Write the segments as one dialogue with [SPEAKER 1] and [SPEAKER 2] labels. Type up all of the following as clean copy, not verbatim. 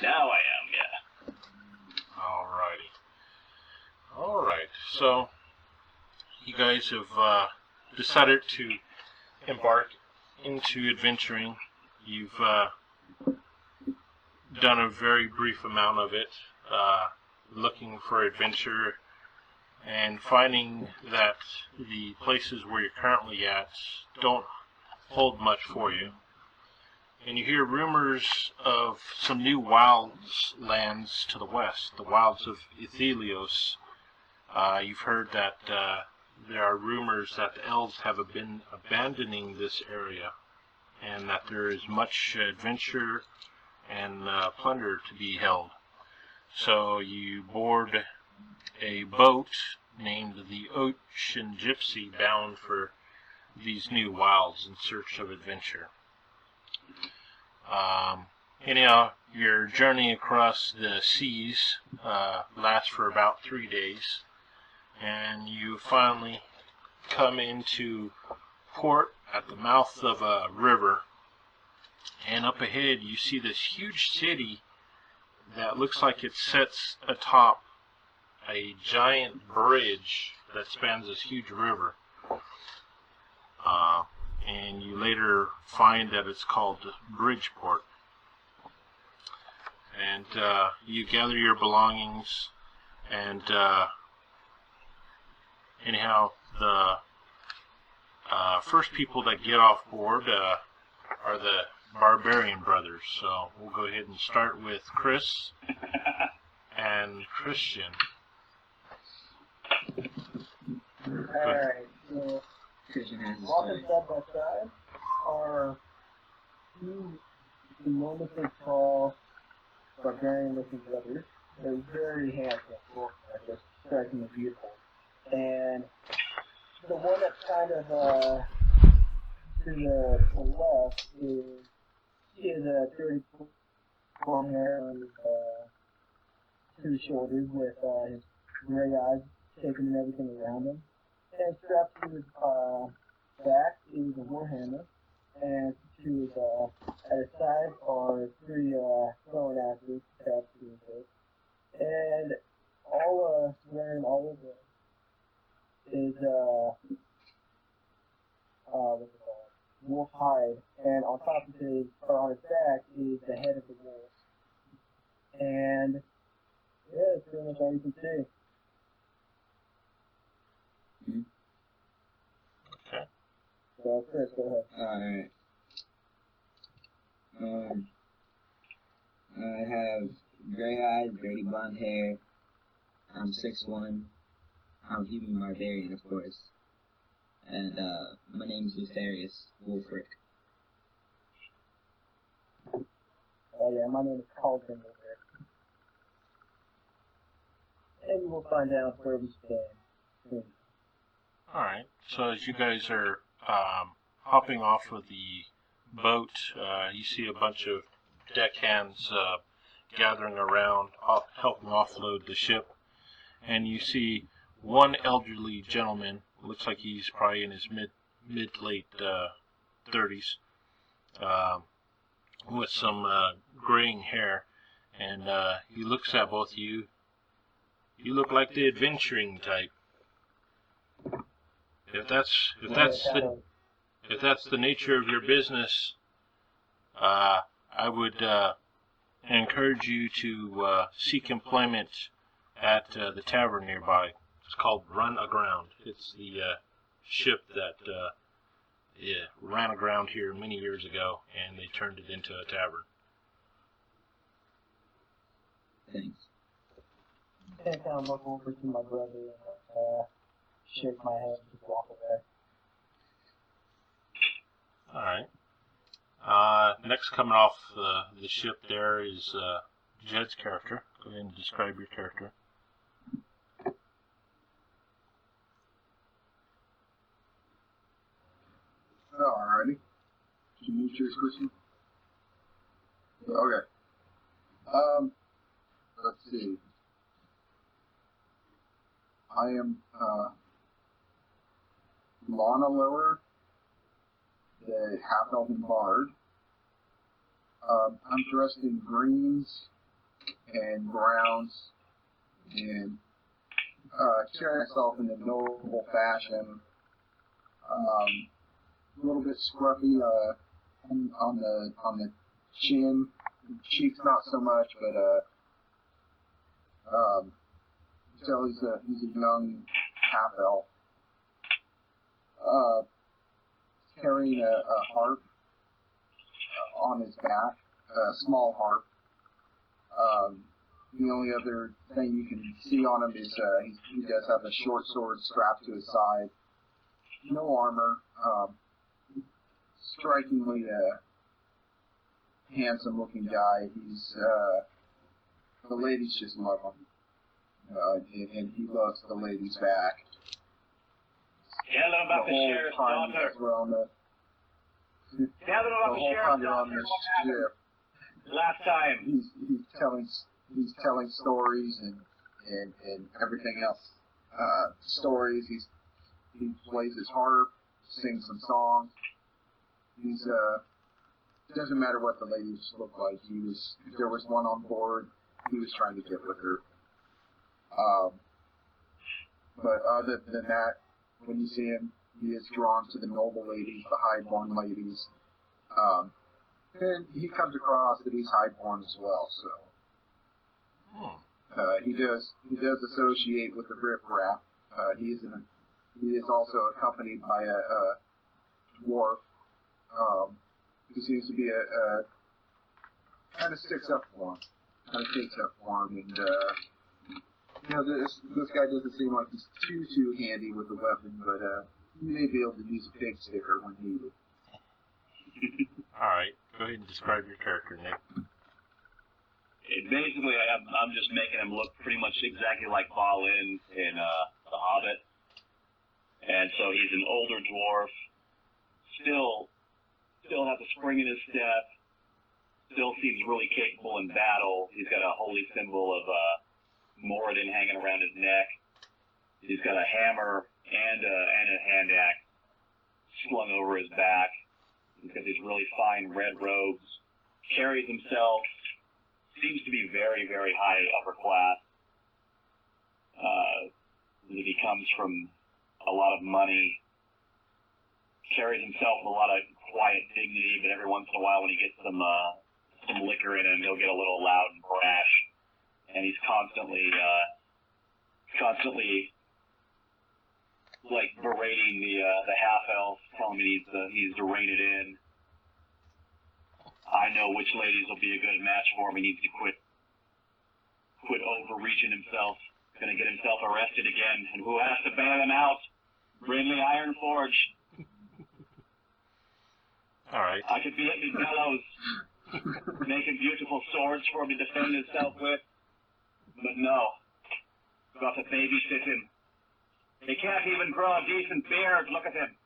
[SPEAKER 1] Now I am, yeah.
[SPEAKER 2] Alrighty. Alright, so you guys have decided to embark into adventuring. You've done a very brief amount of it, looking for adventure and finding that the places where you're currently at don't hold much for you. And you hear rumors of some new wilds lands to the west, the wilds of Ithelios. You've heard that there are rumors that the elves have been abandoning this area, and that there is much adventure and plunder to be held. So you board a boat named the Ocean Gypsy, bound for these new wilds in search of adventure. Anyhow, your journey across the seas lasts for about 3 days, and you finally come into port at the mouth of a river, and up ahead you see this huge city that looks like it sits atop a giant bridge that spans this huge river. And you later find that it's called Bridgeport. And you gather your belongings, and anyhow, the first people that get off board are the Barbarian Brothers. So we'll go ahead and start with Chris and Christian.
[SPEAKER 3] Alright, so
[SPEAKER 4] Christian has his
[SPEAKER 3] walking
[SPEAKER 4] story.
[SPEAKER 3] side by side are two enormously tall barbarian-looking brothers. They're very handsome, just strikingly beautiful. And the one that's kind of to the left is a dirty blonde hair on to his shoulders with his gray eyes taking everything around him. And strapped to his back is a warhammer, and to his at his side are three throwing axes strapped to his hip. And all wearing all of it is what's it called? Wolf hide, and on top of his or on his back is the head of the wolf. And yeah, that's pretty much all you can see.
[SPEAKER 2] Okay.
[SPEAKER 3] So Chris, go ahead.
[SPEAKER 4] Alright. I have gray eyes, dirty blonde hair. I'm 6'1". I'm human barbarian, of course. And my name's Lucerius Wolfric.
[SPEAKER 3] Oh yeah, my name is Carlton Wolfric. And we'll find out where we stand soon.
[SPEAKER 2] Alright, so as you guys are hopping off of the boat, you see a bunch of deckhands gathering around, helping offload the ship. And you see one elderly gentleman, looks like he's probably in his mid to late 30s, with some graying hair. And he looks at both of you. You look like the adventuring type. If that's the nature of your business, I would encourage you to seek employment at the tavern nearby. It's called Run Aground. It's the ship that ran aground here many years ago, and they turned it into a tavern.
[SPEAKER 4] Thanks.
[SPEAKER 3] I kind of look over to my brother and shake my head and just walk away.
[SPEAKER 2] Alright. Next coming off the ship there is Jed's character. Go ahead and describe your character.
[SPEAKER 5] Alrighty. Can you choose question? Okay. Let's see. I am Lana Lower, the half-elven bard. I'm dressed in greens and browns and carry myself in a noble fashion. A little bit scruffy on the chin, cheeks not so much, but you tell he's a young half elf. Carrying a harp on his back, a small harp. The only other thing you can see on him is he does have a short sword strapped to his side. No armor. Strikingly handsome-looking guy. He's the ladies just love him, and he loves the ladies back.
[SPEAKER 1] Tell them about the sheriff's daughter. Tell them about the sheriff's daughter. Last time.
[SPEAKER 5] He's telling stories and everything else. Stories. He plays his harp, sings some songs. He's doesn't matter what the ladies look like. If there was one on board, he was trying to get with her. But other than that, when you see him, he is drawn to the noble ladies, the highborn ladies. And he comes across that he's highborn as well, so he does associate with the riffraff. He is also accompanied by a dwarf who seems to be a kind of sticks up for him, kind of takes up for him, and this guy doesn't seem like he's too handy with the weapon, but he may be able to use a pig sticker when needed.
[SPEAKER 2] Alright, go ahead and describe your character, Nick.
[SPEAKER 1] Basically, I'm just making him look pretty much exactly like Balin in The Hobbit. And so he's an older dwarf, still has a spring in his step, still seems really capable in battle. He's got a holy symbol of Moradin hanging around his neck. He's got a hammer and a hand axe slung over his back. He's got these really fine red robes. Carries himself, seems to be very, very high upper class. He comes from a lot of money. Carries himself with a lot of quiet dignity, but every once in a while when he gets some liquor in him, he'll get a little loud and brash. And he's constantly like berating the half elf, telling me he needs to rein it in. I know which ladies will be a good match for him. He needs to quit overreaching himself. Gonna get himself arrested again, and who has to bail him out? Brindley Ironforge.
[SPEAKER 2] All right.
[SPEAKER 1] I could be at me bellows, making beautiful swords for him to defend himself with, but no. Got to babysit him. He can't even grow a decent beard. Look at him.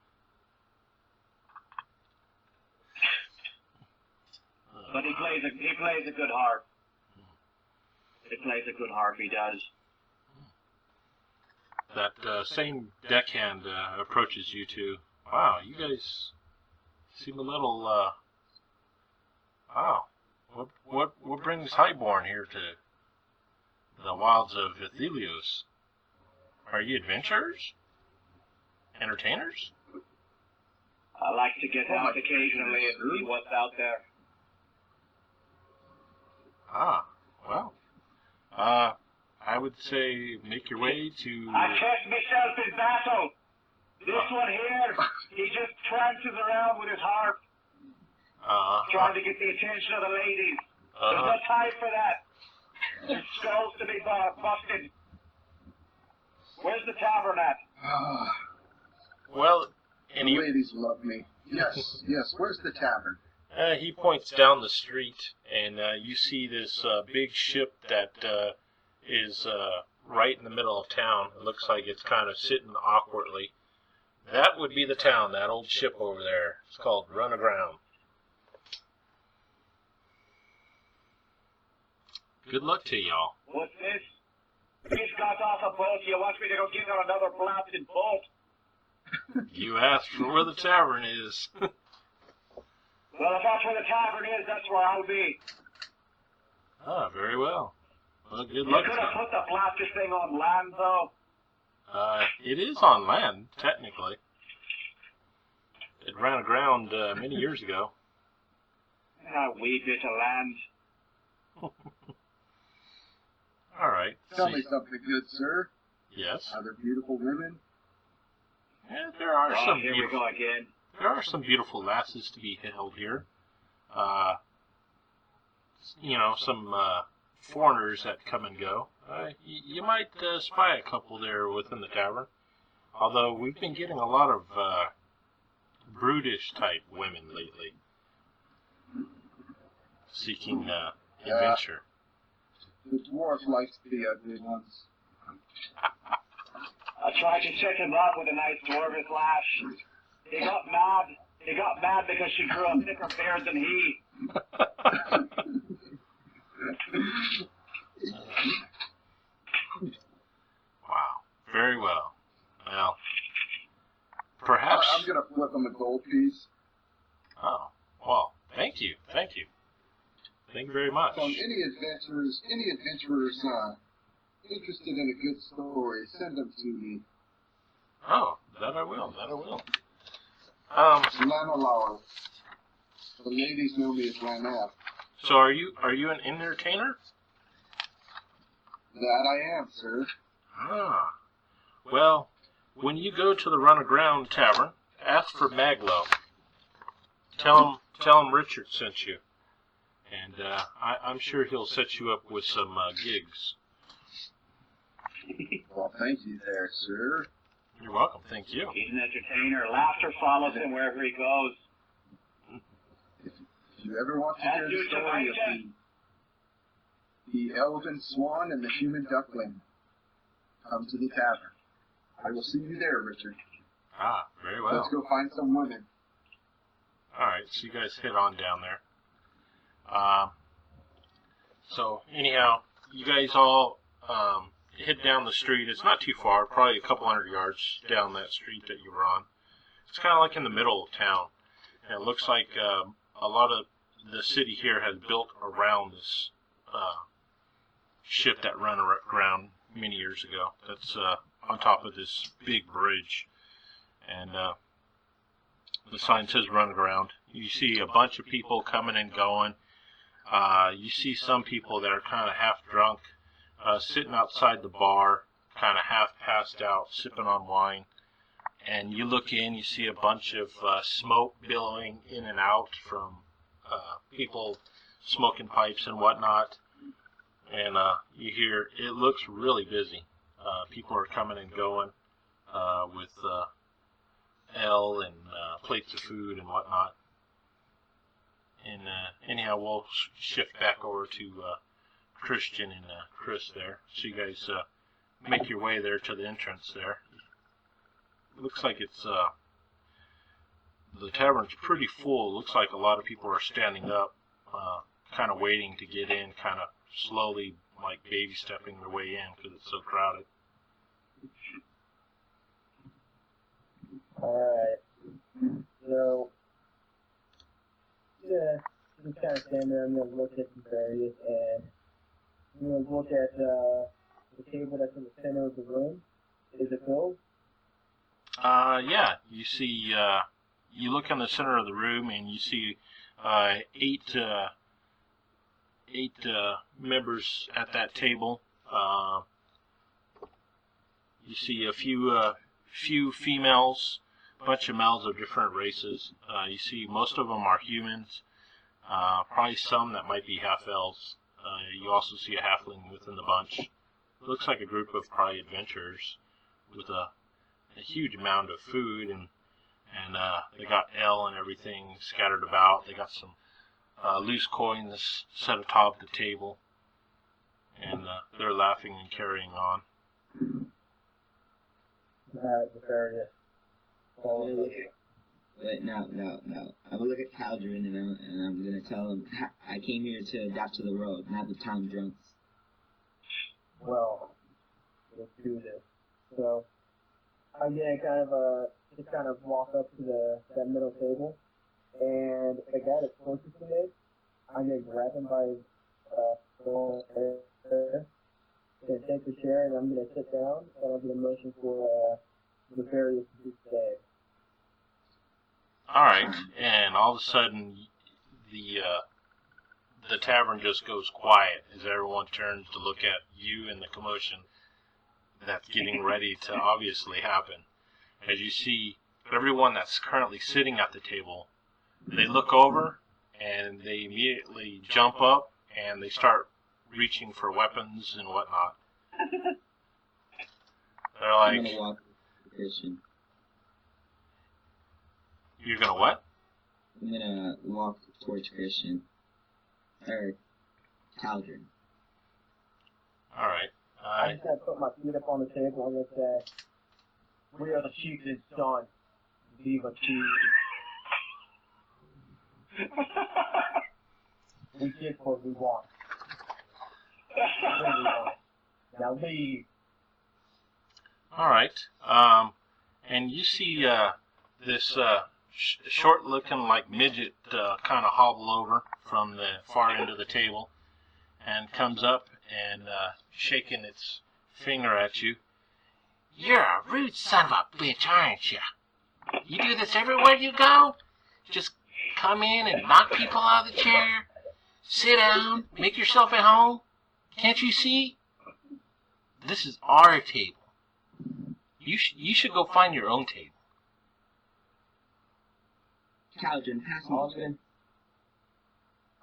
[SPEAKER 1] But he plays a good harp. He plays a good harp. He does.
[SPEAKER 2] That same deckhand approaches you two. Wow, you guys seem a little. Wow, what brings Highborn here to the wilds of Ithelios? Are you adventurers? Entertainers?
[SPEAKER 1] I like to get out occasionally and see what's out there.
[SPEAKER 2] Ah, well. I would say make your way to...
[SPEAKER 1] I test myself in battle. This one here, he just prances around with his harp, trying to get the attention of the ladies. There's no time for that. There's skulls to be busted. Where's the tavern at?
[SPEAKER 2] Well,
[SPEAKER 5] the ladies love me. Yes, where's the tavern?
[SPEAKER 2] He points down the street, and you see this big ship that is right in the middle of town. It looks like it's kind of sitting awkwardly. That would be the town, that old ship over there. It's called Run Aground. Good luck to y'all.
[SPEAKER 1] What's this? He's got off a boat. You want me to go get on another blasted boat?
[SPEAKER 2] You asked for where the tavern is.
[SPEAKER 1] Well, if that's where the tavern is, that's where I'll be.
[SPEAKER 2] Ah, very well. Well, good
[SPEAKER 1] You
[SPEAKER 2] luck
[SPEAKER 1] could
[SPEAKER 2] to
[SPEAKER 1] have
[SPEAKER 2] you.
[SPEAKER 1] put the blaster thing on land, though.
[SPEAKER 2] It is on land, technically. It ran aground many years ago.
[SPEAKER 1] Ah, wee bit of land.
[SPEAKER 2] All right.
[SPEAKER 5] Tell
[SPEAKER 2] See-
[SPEAKER 5] me something good, sir.
[SPEAKER 2] Yes.
[SPEAKER 5] Are there beautiful women?
[SPEAKER 2] Yeah, there are
[SPEAKER 1] Oh,
[SPEAKER 2] some
[SPEAKER 1] here we
[SPEAKER 2] beautiful.
[SPEAKER 1] go again.
[SPEAKER 2] There are some beautiful lasses to be held here. Some foreigners that come and go. You might spy a couple there within the tavern. Although we've been getting a lot of brutish type women lately, seeking adventure.
[SPEAKER 5] The dwarf likes the ugly ones.
[SPEAKER 1] I tried to check him up with a nice dwarvish lash. He got mad. He got mad because she grew a thicker beard than he.
[SPEAKER 2] Wow. Very well. Well, perhaps.
[SPEAKER 5] I'm gonna flip him a gold piece.
[SPEAKER 2] Oh, well, thank you. Thank you. Thank you very much.
[SPEAKER 5] So any adventurers interested in a good story, send them to me.
[SPEAKER 2] Oh, that I will. That I will.
[SPEAKER 5] Lana Lauer. The ladies know me as Lana.
[SPEAKER 2] So are you an entertainer?
[SPEAKER 5] That I am, sir.
[SPEAKER 2] Ah. Well, when you go to the Run Aground Tavern, ask for Maglo. Tell him Richard sent you, and I'm sure he'll set you up with some gigs.
[SPEAKER 5] Well, thank you there, sir.
[SPEAKER 2] You're welcome. Thank you.
[SPEAKER 1] He's an entertainer. Laughter follows him wherever he goes.
[SPEAKER 5] If you ever want to hear
[SPEAKER 1] And
[SPEAKER 5] the
[SPEAKER 1] you,
[SPEAKER 5] story of
[SPEAKER 1] Jamaican.
[SPEAKER 5] the elven swan and the human duckling, come to the tavern. I will see you there, Richard.
[SPEAKER 2] Ah, very well.
[SPEAKER 5] Let's go find some women.
[SPEAKER 2] All right, so you guys head on down there. So anyhow, you guys all head down the street. It's not too far, probably a couple hundred yards down that street that you were on. It's kind of like in the middle of town. And it looks like a lot of the city here has built around this ship that ran around many years ago. That's on top of this big bridge. And the sign says run aground. You see a bunch of people coming and going. You see some people that are kind of half drunk, sitting outside the bar, kind of half passed out, sipping on wine. And you look in, you see a bunch of smoke billowing in and out from people smoking pipes and whatnot. And you hear, it looks really busy. People are coming and going with ale and plates of food and whatnot. And anyhow, we'll shift back over to Christian and Chris there. So you guys make your way there to the entrance there. It looks like it's the tavern's pretty full. It looks like a lot of people are standing up, kind of waiting to get in, kind of slowly, like baby stepping their way in because it's so crowded.
[SPEAKER 3] Alright. So, yeah, just kind of stand there. I'm going to look at the various, and I'm going to look at the table that's in the center of the room. Is it filled?
[SPEAKER 2] Yeah, you see, you look in the center of the room and you see eight members at that table. You see a few females, a bunch of males of different races. You see most of them are humans, probably some that might be half elves. You also see a halfling within the bunch. It looks like a group of probably adventurers with a huge amount of food, and they got ale and everything scattered about. They got some loose coins set atop the table, and they're laughing and carrying on.
[SPEAKER 3] The various.
[SPEAKER 4] Wait, no. I'm gonna look at Caldron and I'm gonna tell him I came here to adapt to the world, not the town drunks.
[SPEAKER 3] Well, let's do this. So, I'm gonna just kind of walk up to that middle table, and the guy that's closest to me, I'm gonna grab him by his So, take the chair, and I'm going to sit down, and I'm going to motion for the various to stay.
[SPEAKER 2] All right, and all of a sudden, the tavern just goes quiet as everyone turns to look at you and the commotion that's getting ready to obviously happen. As you see everyone that's currently sitting at the table, they look over and they immediately jump up and they start reaching for weapons and whatnot. They're
[SPEAKER 4] I'm
[SPEAKER 2] like,
[SPEAKER 4] gonna walk to Christian.
[SPEAKER 2] "You're gonna what?"
[SPEAKER 4] I'm gonna walk towards Christian. Or Caldron.
[SPEAKER 2] All right.
[SPEAKER 3] I just gotta put my feet up on the table and just say, "We are the chieftain's son. Viva Chief. We get what we want. Now leave."
[SPEAKER 2] All right. And you see this short-looking, like midget, kind of hobble over from the far end of the table, and comes up and shaking its finger at you. "You're a rude son of a bitch, aren't you? You do this everywhere you go? Just come in and knock people out of the chair, sit down, make yourself at home? Can't you see? This is our table. You should go find your own table."
[SPEAKER 4] Caldron, pass me the chair.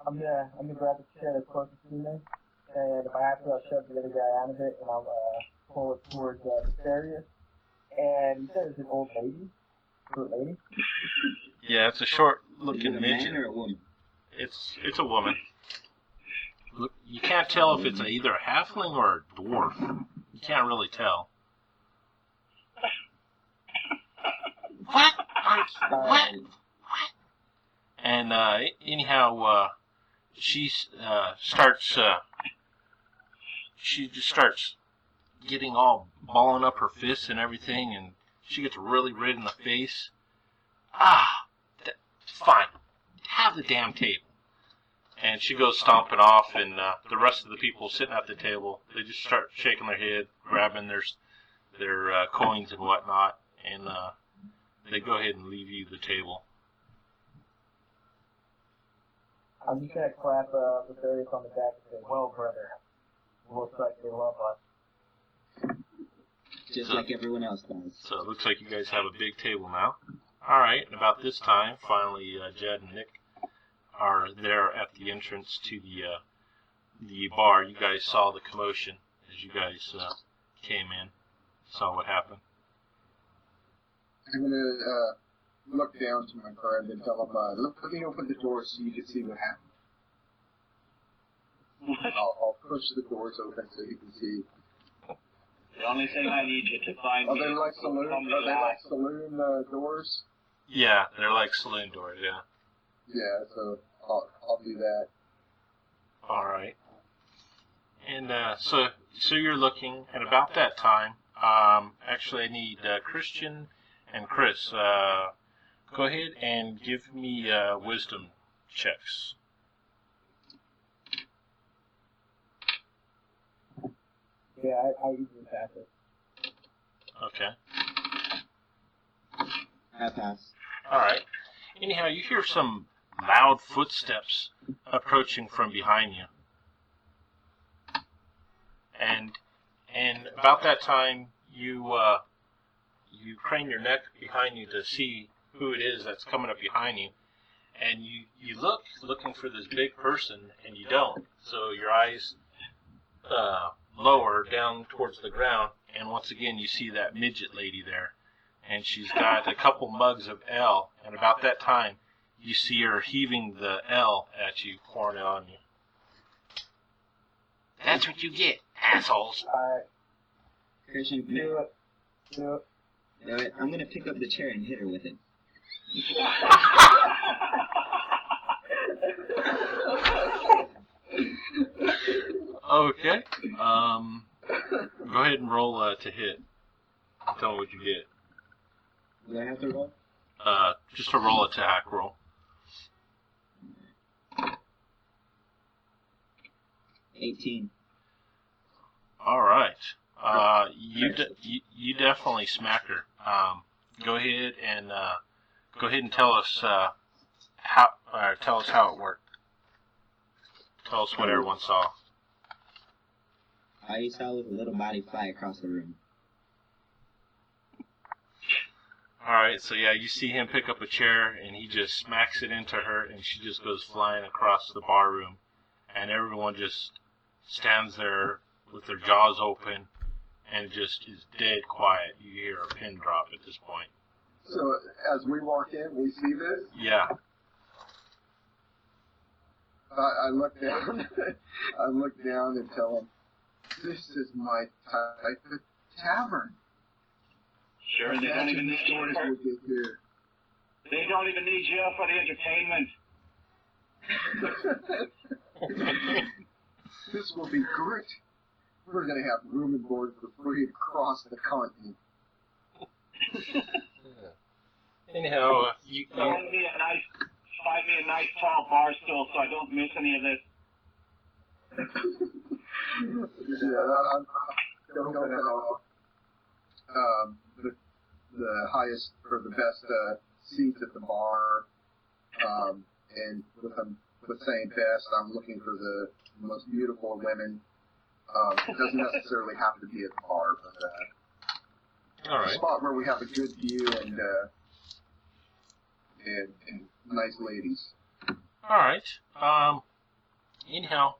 [SPEAKER 3] I'm gonna grab the chair that's closest to me, and if I have to, I'll shove the other guy out of it, and I'll pull it towards the Darius. And you said it's an old lady, short lady.
[SPEAKER 2] Yeah, it's a
[SPEAKER 4] Is it
[SPEAKER 2] short-looking
[SPEAKER 4] a
[SPEAKER 2] midget.
[SPEAKER 4] man or a woman?
[SPEAKER 2] It's a woman. Look, you can't tell if it's either a halfling or a dwarf. You can't really tell. What? What? And anyhow, she just starts getting all balling up her fists and everything, and she gets really red in the face. Fine, have the damn table. And she goes stomping off, and the rest of the people sitting at the table, they just start shaking their head, grabbing their coins and whatnot, and they go ahead and leave you the table.
[SPEAKER 3] I'm just gonna clap the Darius on the back and say, "Well, brother, looks like they love us."
[SPEAKER 4] Just like everyone else does.
[SPEAKER 2] So it looks like you guys have a big table now. All right, and about this time, finally, Jed and Nick are there at the entrance to the bar. You guys saw the commotion as you guys came in, saw what happened.
[SPEAKER 5] I'm gonna look down to my friend and tell him, let me open the door so you can see what happened. I'll push the doors open so you can see.
[SPEAKER 1] The only thing I need you to find
[SPEAKER 5] Are
[SPEAKER 1] me
[SPEAKER 5] they
[SPEAKER 1] is
[SPEAKER 5] like saloon?
[SPEAKER 1] from the
[SPEAKER 5] Are they
[SPEAKER 1] eye.
[SPEAKER 5] like saloon doors?
[SPEAKER 2] Yeah, they're like saloon doors, yeah.
[SPEAKER 5] Yeah, so I'll do that.
[SPEAKER 2] All right. And so you're looking, and about that time, actually I need Christian and Chris. Go ahead and give me wisdom checks.
[SPEAKER 3] Yeah, I usually pass it.
[SPEAKER 2] Okay.
[SPEAKER 4] I pass.
[SPEAKER 2] All right. Anyhow, you hear some loud footsteps approaching from behind you. And about that time, you crane your neck behind you to see who it is that's coming up behind you. And you looking for this big person, and you don't. So your eyes lower down towards the ground, and once again you see that midget lady there. And she's got a couple mugs of ale, and about that time, you see her heaving the ale at you, pouring it on you. That's what you get, assholes.
[SPEAKER 3] Alright,
[SPEAKER 4] Christian,
[SPEAKER 3] do it. Do it.
[SPEAKER 4] you know what? I'm gonna pick up the chair and hit her with it.
[SPEAKER 2] Okay. Go ahead and roll to hit. Tell me what you get.
[SPEAKER 4] Do I have to roll?
[SPEAKER 2] Just a roll attack roll.
[SPEAKER 4] 18.
[SPEAKER 2] All right. You definitely smack her. Go ahead and tell us how it worked. Tell us what everyone saw.
[SPEAKER 4] All you saw was a little body fly across the room.
[SPEAKER 2] All right, so yeah, you see him pick up a chair and he just smacks it into her, and she just goes flying across the bar room, and everyone just stands there with their jaws open and just is dead quiet. You hear a pin drop at this point.
[SPEAKER 5] So as we walk in, we see this.
[SPEAKER 2] Yeah.
[SPEAKER 5] I look down. I look down and tell him, "This is my type of tavern."
[SPEAKER 1] Sure, they don't even need you.
[SPEAKER 5] stories we get here.
[SPEAKER 1] They don't even need you for the entertainment.
[SPEAKER 5] This will be great. We're gonna have room and board for free across the continent.
[SPEAKER 2] Anyhow, you
[SPEAKER 1] Find me a nice tall bar stool so I don't miss any of this.
[SPEAKER 5] Yeah, I'm don't know. The highest or the best seats at the bar, and with saying best, I'm looking for the most beautiful women. It doesn't necessarily have to be at the bar, but
[SPEAKER 2] all
[SPEAKER 5] a
[SPEAKER 2] right.
[SPEAKER 5] spot where we have a good view and nice ladies.
[SPEAKER 2] All right. Anyhow,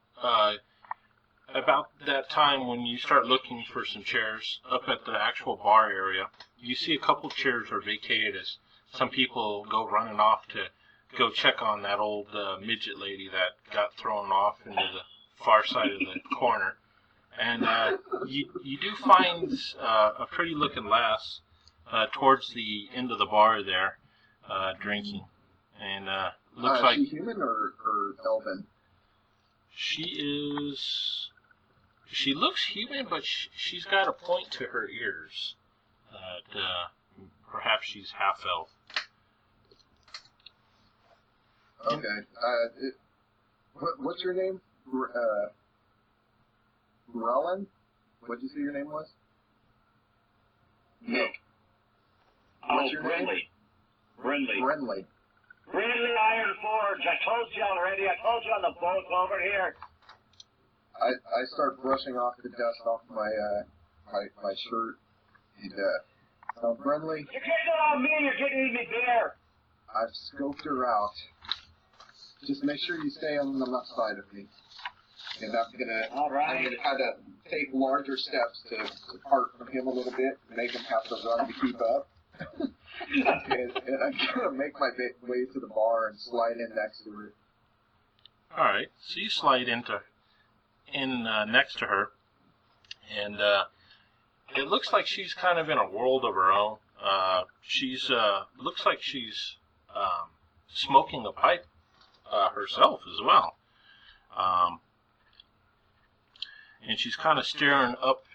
[SPEAKER 2] about that time when you start looking for some chairs up at the actual bar area, you see a couple chairs are vacated as some people go running off to go check on that old midget lady that got thrown off into the far side of the corner. And you do find a pretty looking lass towards the end of the bar there drinking. And looks like...
[SPEAKER 5] Is she human or elven?
[SPEAKER 2] She looks human, but she's got a point to her ears. Perhaps she's half elf.
[SPEAKER 5] Okay. What's your name? Rowan? What'd you say your name was? Nick. What's your name?
[SPEAKER 1] Brindley.
[SPEAKER 5] Brenley.
[SPEAKER 1] Brindley Iron Forge. I told you already. I told you on the boat over here.
[SPEAKER 5] I start brushing off the dust off my my shirt. And Brenley,
[SPEAKER 1] You're getting it on me. You're getting me beer.
[SPEAKER 5] I've scoped her out. Just make sure you stay on the left side of me. And I'm gonna kind of take larger steps to part from him a little bit, make him have to run to keep up. and I'm gonna make my way to the bar and slide in next to her.
[SPEAKER 2] All right, so you slide in next to her, and it looks like she's kind of in a world of her own. She's looks like she's smoking a pipe herself as well. And she's kind of staring up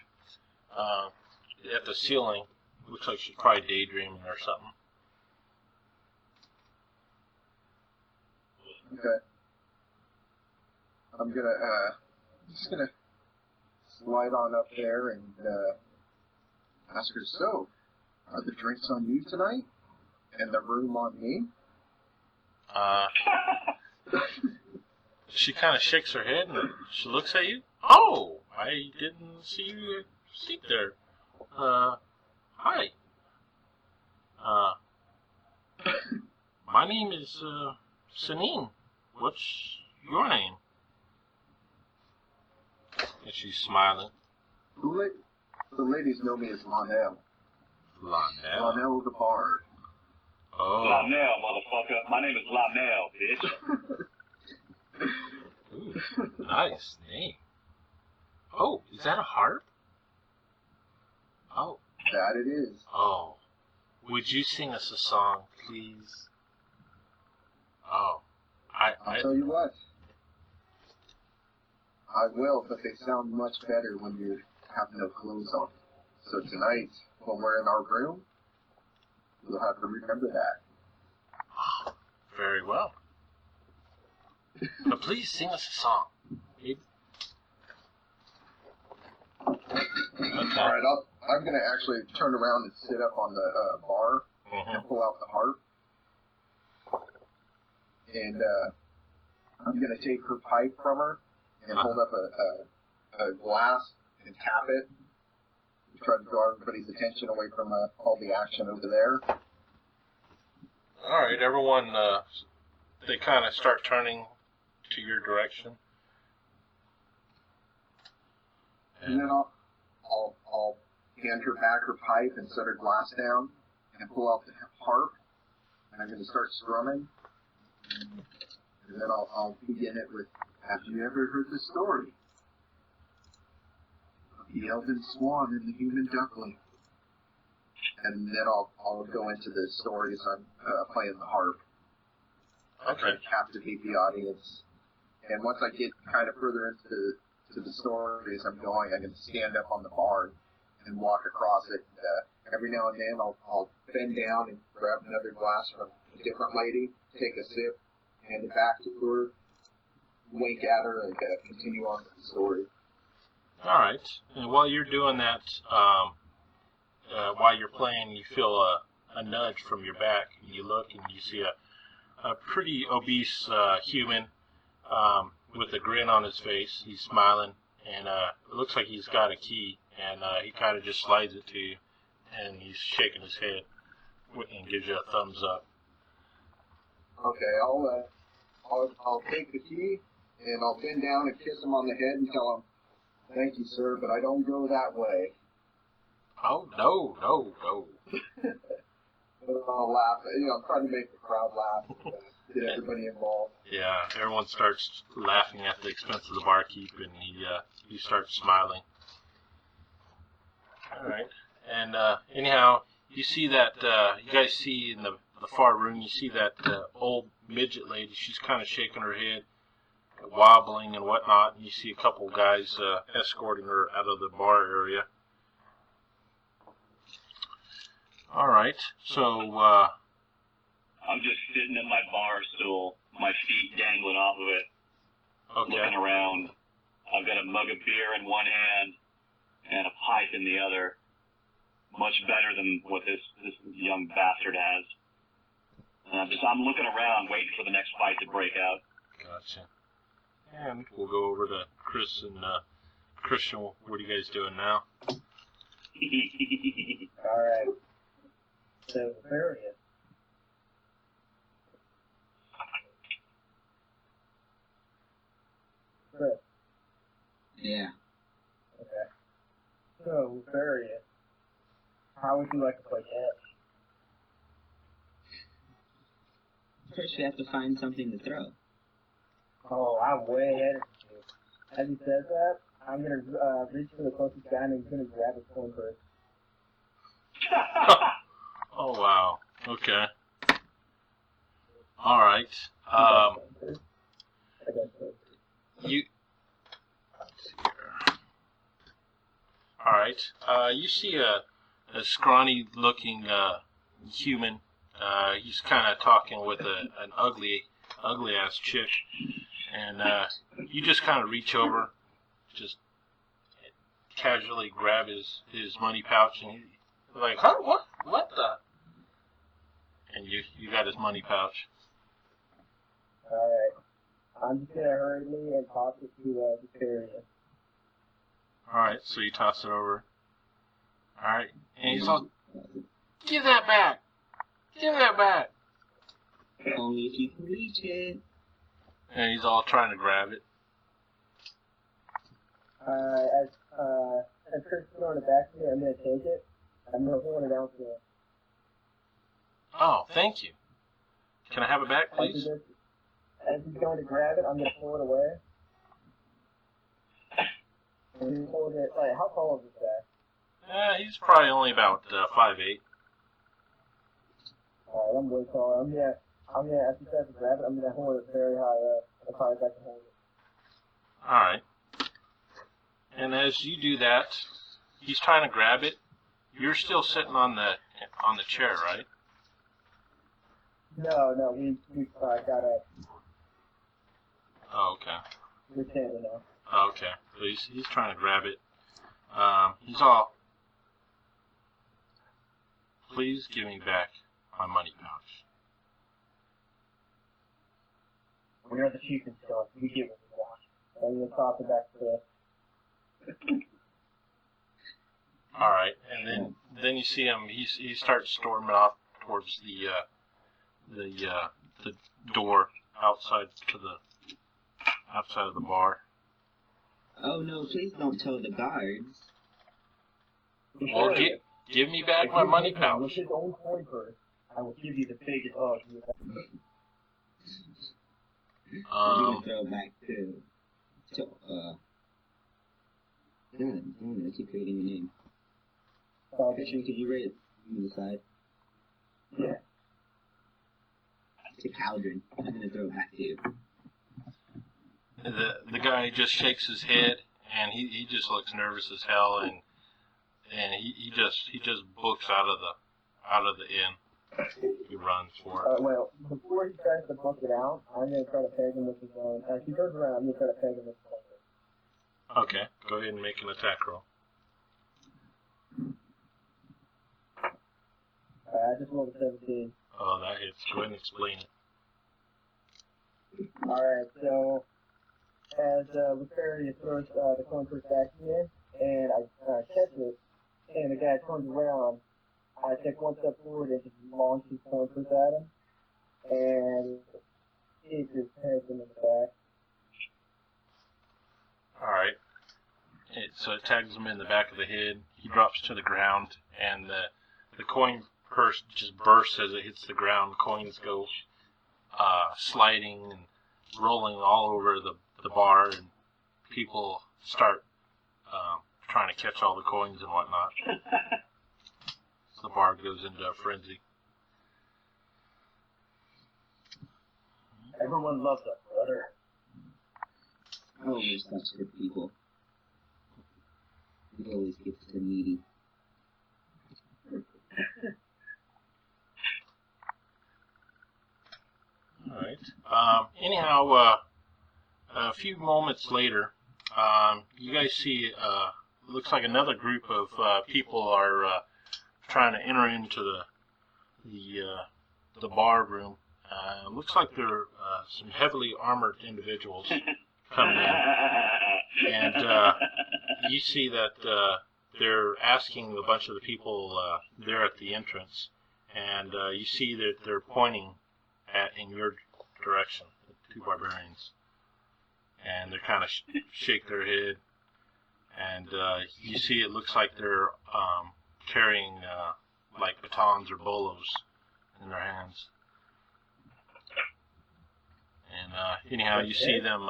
[SPEAKER 2] at the ceiling. Looks like she's probably daydreaming or something.
[SPEAKER 5] Okay. I'm just gonna slide on up there and ask her, so, are the drinks on you tonight? And the room on me?
[SPEAKER 2] She kind of shakes her head and she looks at you. Oh, I didn't see you sleep there. Hi. My name is Sanine. What's your name? And she's smiling.
[SPEAKER 5] The ladies know me as Lonell.
[SPEAKER 2] Lonell?
[SPEAKER 5] Lonell the Bard.
[SPEAKER 2] Oh.
[SPEAKER 1] Lonell, motherfucker. My name is Lonell, bitch.
[SPEAKER 2] Ooh, nice name. Oh, is that a harp? Oh.
[SPEAKER 5] That it is.
[SPEAKER 2] Oh. Would you sing us a song, please? Oh.
[SPEAKER 5] I'll tell you what. I will, but they sound much better when you have no clothes on. So tonight, when we're in our room, you'll have to remember that.
[SPEAKER 2] Very well. But please sing us a song. Okay.
[SPEAKER 5] All right, I'm gonna actually turn around and sit up on the bar and pull out the harp, and I'm gonna take her pipe from her and hold up a glass and tap it, and try to draw everybody's attention away from all the action over there.
[SPEAKER 2] All right, everyone. They kind of start turning to your direction.
[SPEAKER 5] And then I'll hand her back her pipe and set her glass down and pull out the harp, and I'm going to start strumming. And then I'll begin it with, have you ever heard the story of the elven swan and the human duckling? And then I'll go into the story as I'm playing the harp. I try to captivate the audience. And once I get kind of further into the story as I'm going, I'm going to stand up on the bar and walk across it. Every now and then I'll bend down and grab another glass from a different lady, take a sip, hand it back to her, wink at her, and continue on with the story.
[SPEAKER 2] All right. And while you're doing that, while you're playing, you feel a nudge from your back, and you look and you see a pretty obese human with a grin on his face. He's smiling, and it looks like he's got a key, and he kind of just slides it to you, and he's shaking his head and gives you a thumbs up.
[SPEAKER 5] Okay, I'll take the key, and I'll bend down and kiss him on the head and tell him, "Thank you, sir, but I don't go that way."
[SPEAKER 2] Oh, no.
[SPEAKER 5] I'll laugh. I'm trying to make the crowd laugh, get everybody involved.
[SPEAKER 2] Yeah, everyone starts laughing at the expense of the barkeep, and he starts smiling. All right, and anyhow, you see that you guys see in the far room, you see that old midget lady. She's kind of shaking her head, wobbling and whatnot, and you see a couple guys escorting her out of the bar area. All right, so
[SPEAKER 1] I'm just sitting at my bar stool, my feet dangling off of it, looking around. I've got a mug of beer in one hand and a pipe in the other. Much better than what this young bastard has. And I'm looking around, waiting for the next fight to break out.
[SPEAKER 2] Gotcha. And we'll go over to Chris and Christian. What are you guys doing now?
[SPEAKER 3] All right. So, various. Chris.
[SPEAKER 4] Yeah.
[SPEAKER 3] Okay. So, various. How would you like to play catch?
[SPEAKER 4] First, we have to find something to throw.
[SPEAKER 3] Oh, I'm way ahead of you. As he says that, I'm going to reach for the closest guy and he's going to grab his phone first.
[SPEAKER 2] Oh, wow. Okay. All right. You. All right. You see a scrawny-looking human. He's kind of talking with an ugly-ass chick, and you just kind of reach over, just casually grab his money pouch, and he's like, "Huh? What the?" And you got his money pouch.
[SPEAKER 3] Alright. I'm just going to hurriedly and toss it to the area.
[SPEAKER 2] All right, so you toss it over. All right, and he's all, "Give that back! Give that back!"
[SPEAKER 4] Only if you can reach it.
[SPEAKER 2] And he's all trying to grab it.
[SPEAKER 3] As Chris is throwing it back to me, I'm going to take it. I'm going to hold it out to him.
[SPEAKER 2] Oh, thank you. Can I have it back, please?
[SPEAKER 3] As he's going to grab it, I'm going to pull it away. And he's holding it, like, how tall is this guy?
[SPEAKER 2] He's probably only about 5'8".
[SPEAKER 3] Alright, I'm way taller. I'm gonna, as he says to grab it, I'm gonna hold it very high up, as high as I can hold it.
[SPEAKER 2] Alright. And as you do that, he's trying to grab it. You're still sitting on the chair, right?
[SPEAKER 3] No, we got up.
[SPEAKER 2] Oh, okay.
[SPEAKER 3] We're standing now.
[SPEAKER 2] Oh, okay. So he's trying to grab it. He's all, please give me back my money pouch.
[SPEAKER 3] We are the chief and stuff. We get what we want. And we'll toss it back to
[SPEAKER 2] All right, and then you see him. He starts storming off towards the door outside of the bar.
[SPEAKER 4] Oh no! Please don't tell the guards.
[SPEAKER 2] Well, give me back my money pouch.
[SPEAKER 3] With his own coin purse, I will give you the biggest hug you have.
[SPEAKER 4] I'm gonna throw it back to God damn it, I keep creating a name. Christian, could you rate me the side?
[SPEAKER 3] Yeah.
[SPEAKER 4] To Caldron. I'm gonna throw it back to you.
[SPEAKER 2] The guy just shakes his head, and he just looks nervous as hell, and he just books out of the inn. He runs for it.
[SPEAKER 3] Well, before he tries to book it out, I'm going to try to peg him with his own. As he turns around, I'm going to try to peg him with his own.
[SPEAKER 2] Okay, go ahead and make an attack roll.
[SPEAKER 3] I just rolled a 17.
[SPEAKER 2] Oh, that hits. Go ahead and explain it.
[SPEAKER 3] Alright, so as Lucarius throws the coin purse back in, and I catch it, and the guy turns around, I take one step forward and just launch his coin purse at him, and it just heads him in the back.
[SPEAKER 2] Alright. So it tags him in the back of the head. He drops to the ground, and the coin purse just bursts as it hits the ground. Coins go sliding and rolling all over the bar, and people start trying to catch all the coins and whatnot. So the bar goes into a frenzy.
[SPEAKER 3] Everyone loves us, brother.
[SPEAKER 4] Oh, we're such good people. It always gets to the needy.
[SPEAKER 2] Alright. Anyhow, a few moments later, you guys see, looks like another group of people are trying to enter into the bar room. Looks like they're some heavily armored individuals coming in. And you see that they're asking a bunch of the people there at the entrance. And you see that they're pointing in your direction, the two barbarians, and they're kind of shake their head, and you see it looks like they're carrying like batons or bolos in their hands. And anyhow, you see them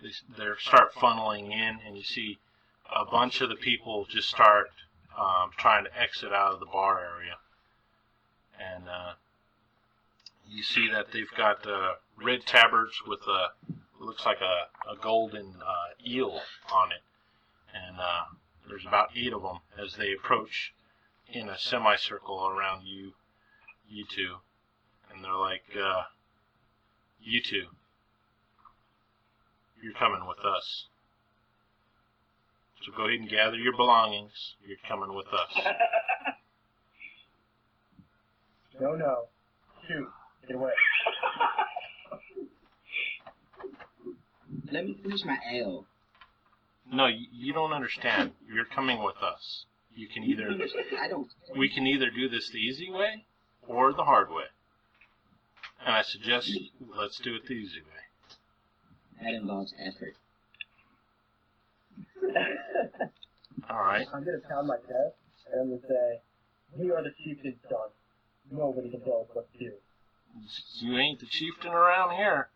[SPEAKER 2] they start funneling in, and you see a bunch of the people just start trying to exit out of the bar area. And you see that they've got red tabards with looks like a golden eel on it, and there's about 8 of them as they approach in a semicircle around you two, and they're like, you two, you're coming with us. So go ahead and gather your belongings. You're coming with us.
[SPEAKER 3] No. Shoot. Get away.
[SPEAKER 4] Let me finish my ale.
[SPEAKER 2] No, you don't understand. You're coming with us. You can either we can either do this the easy way or the hard way. And I suggest let's do it the easy way.
[SPEAKER 4] That involves effort.
[SPEAKER 2] All right.
[SPEAKER 3] I'm going to pound my chest, and I'm going to say, we are the chieftain's son. Nobody can tell us what to do.
[SPEAKER 2] You ain't the chieftain around here.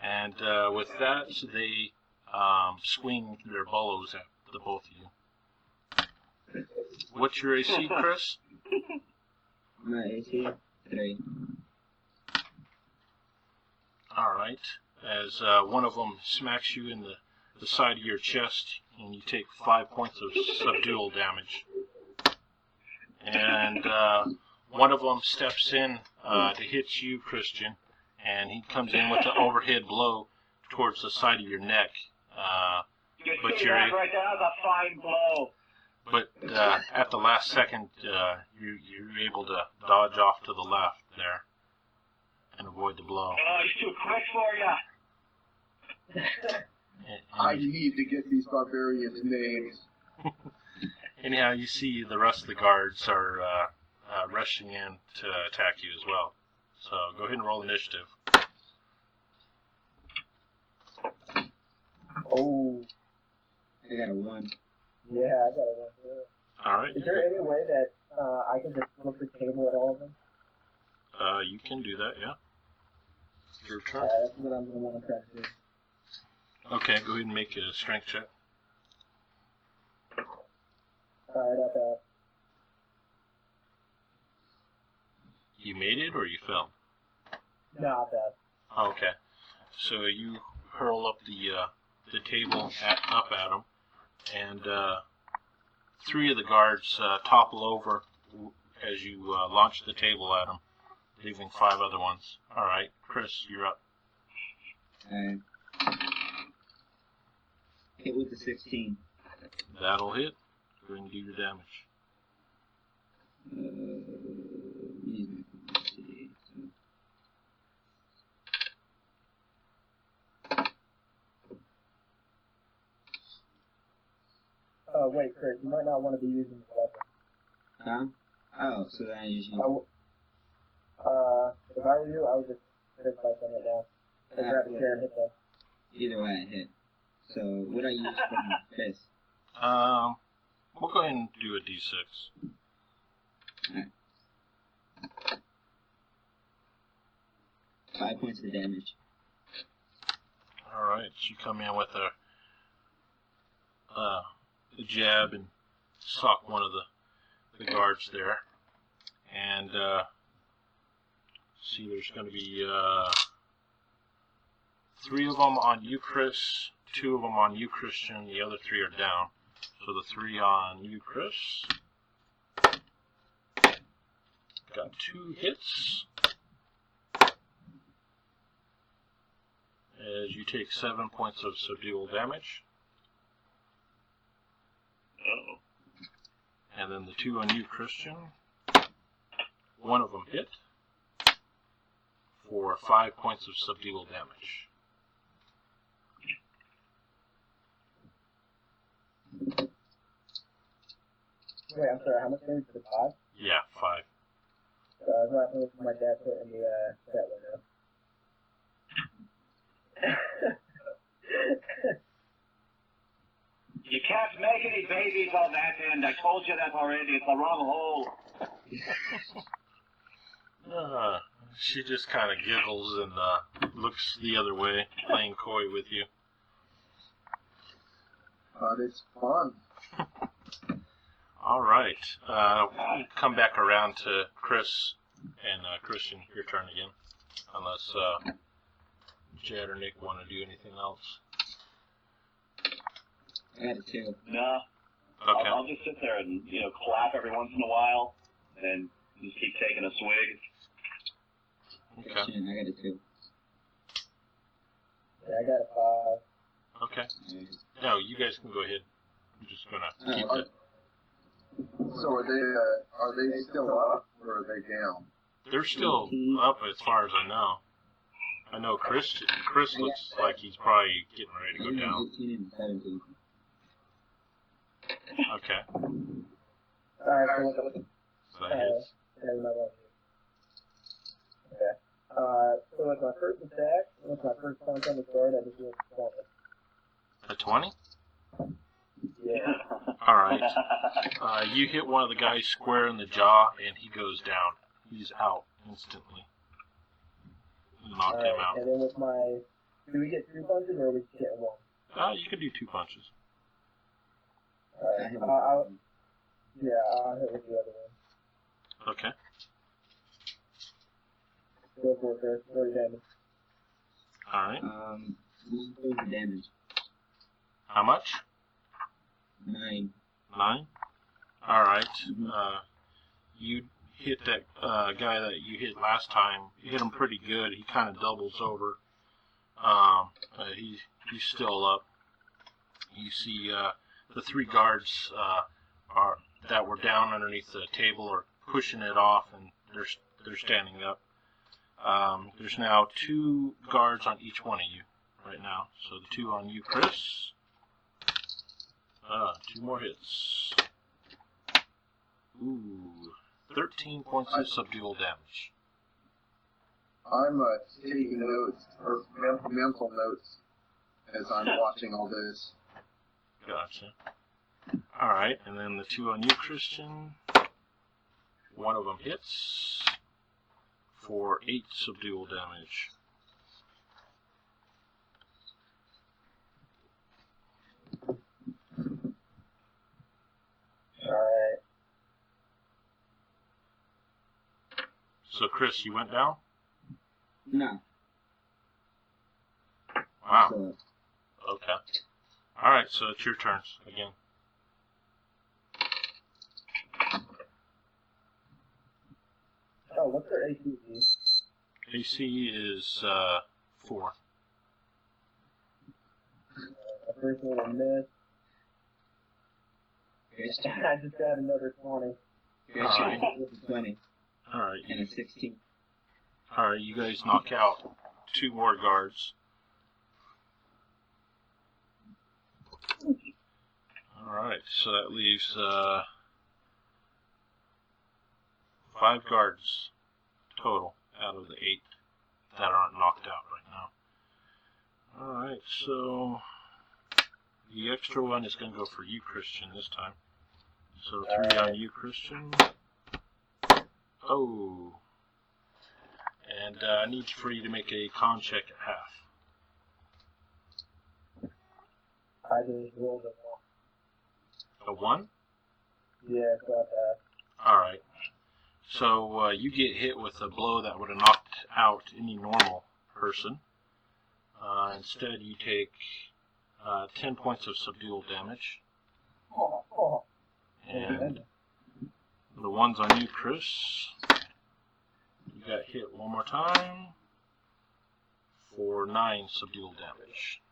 [SPEAKER 2] And with that, they swing their bolos at the both of you. What's your AC, Chris?
[SPEAKER 4] My AC 3.
[SPEAKER 2] All right. As one of them smacks you in the side of your chest, and you take 5 points of subdual damage. And one of them steps in to hit you, Christian, and he comes in with an overhead blow towards the side of your neck.
[SPEAKER 1] Good
[SPEAKER 2] But
[SPEAKER 1] shit, right there. That was a fine blow.
[SPEAKER 2] But at the last second, you're able to dodge off to the left there and avoid the blow.
[SPEAKER 1] Oh, he's too quick for ya.
[SPEAKER 5] I need to get these barbarians names.
[SPEAKER 2] Anyhow, you see the rest of the guards are rushing in to attack you as well. So go ahead and roll initiative.
[SPEAKER 3] Oh,
[SPEAKER 4] I got a 1.
[SPEAKER 3] yeah, I got a one too.
[SPEAKER 2] All right.
[SPEAKER 3] Is there any way that I can just flip the table at all of them?
[SPEAKER 2] You can do that, yeah. Your turn.
[SPEAKER 3] That's what I'm going to want to try to do.
[SPEAKER 2] Okay, go ahead and make a strength check.
[SPEAKER 3] Alright, not bad.
[SPEAKER 2] You made it or you fell?
[SPEAKER 3] Not bad.
[SPEAKER 2] Okay. So you hurl up the table up at him, and 3 of the guards topple over as you launch the table at him, leaving 5 other ones. All right, Chris, you're up.
[SPEAKER 4] Alright. Hit with the 16.
[SPEAKER 2] That'll hit. Go ahead and do your damage.
[SPEAKER 4] Let's see.
[SPEAKER 3] Wait, Chris, you might not want to be using the weapon.
[SPEAKER 4] Huh? Oh, so then I usually...
[SPEAKER 3] If I were you, I would just fist fight them right now. And grab a chair and hit them.
[SPEAKER 4] Either way, I hit. So, what do I use for my fist?
[SPEAKER 2] We'll go ahead and do a d6.
[SPEAKER 4] Alright. 5 points of damage.
[SPEAKER 2] All right, you come in with a jab and sock one of the guards there, and see, there's going to be 3 of them on you, Chris. 2 of them on you, Christian. The other 3 are down. So the 3 on you, Chris. Got 2 hits. As you take 7 points of subdual damage.
[SPEAKER 1] Uh-oh.
[SPEAKER 2] And then the 2 on you, Christian. 1 of them hit for 5 points of subdual damage.
[SPEAKER 3] Wait, I'm sorry, how much damage did it 5?
[SPEAKER 2] Yeah, 5.
[SPEAKER 3] I was laughing with my dad put in the chat window.
[SPEAKER 1] You can't make any babies on that end. I told you that already. It's the wrong hole.
[SPEAKER 2] She just kind of giggles and looks the other way, playing coy with you.
[SPEAKER 5] But it's fun.
[SPEAKER 2] All right. We'll come back around to Chris and Christian. Your turn again, unless Jed or Nick want to do anything else.
[SPEAKER 4] I got a 2.
[SPEAKER 1] No.
[SPEAKER 2] Okay.
[SPEAKER 1] I'll just sit there and, clap every once in a while and just keep taking a swig.
[SPEAKER 2] Okay.
[SPEAKER 4] I got a 2.
[SPEAKER 3] Yeah, I got a 5.
[SPEAKER 2] Okay. No, you guys can go ahead. I'm just gonna keep it.
[SPEAKER 5] So are they still up or are they down?
[SPEAKER 2] They're still up as far as I know. I know Chris looks like he's probably getting ready to go down.
[SPEAKER 4] 18 and 17.
[SPEAKER 2] Okay.
[SPEAKER 3] Alright, so
[SPEAKER 2] So that hits.
[SPEAKER 3] Okay. So with my first attack, with my first punch on the sword, I just do a 20.
[SPEAKER 2] A 20?
[SPEAKER 3] Yeah.
[SPEAKER 2] Alright. You hit one of the guys square in the jaw, and he goes down. He's out instantly. You knocked him out.
[SPEAKER 3] And then with my... Do we get 2 punches or we get 1?
[SPEAKER 2] You can do 2 punches.
[SPEAKER 3] Alright. I'll hit with the other one.
[SPEAKER 2] Okay.
[SPEAKER 3] Go for it, Chris. 30 damage.
[SPEAKER 2] Alright.
[SPEAKER 4] This is the damage.
[SPEAKER 2] How much?
[SPEAKER 4] 9.
[SPEAKER 2] 9? Alright. You hit that guy that you hit last time. You hit him pretty good. He kind of doubles over. He's still up. You see the 3 guards that were down underneath the table are pushing it off, and they're standing up. There's now 2 guards on each one of you right now. So the 2 on you, Chris. 2 more hits. Ooh, 13 points of subdual damage.
[SPEAKER 5] I'm taking notes, or mental notes, as I'm watching all this.
[SPEAKER 2] Gotcha. Alright, and then the 2 on you, Christian. One of them hits for 8 subdual damage.
[SPEAKER 3] Alright.
[SPEAKER 2] So, Chris, you went down?
[SPEAKER 4] No.
[SPEAKER 2] Wow.
[SPEAKER 4] So,
[SPEAKER 2] Okay. Alright, so it's your turns again.
[SPEAKER 3] Oh, what's their AC?
[SPEAKER 2] AC is 4.
[SPEAKER 3] The first one I missed.
[SPEAKER 4] Christian.
[SPEAKER 3] I just got another 20.
[SPEAKER 4] Christian with a 20
[SPEAKER 2] Alright.
[SPEAKER 4] and a 16.
[SPEAKER 2] Alright, you guys knock out 2 more guards. Alright, so that leaves 5 guards total out of the 8 that aren't knocked out right now. Alright, so the extra one is going to go for you, Christian, this time. So 3 on you, Christian. Oh. And I need for you to make a con check at half.
[SPEAKER 3] I just rolled a 1.
[SPEAKER 2] A 1?
[SPEAKER 3] Yeah, got that.
[SPEAKER 2] Alright. So you get hit with a blow that would have knocked out any normal person. Instead, you take 10 points of subdual damage.
[SPEAKER 3] Oh.
[SPEAKER 2] And the ones on you, Chris. You got hit one more time for 9 subdual damage.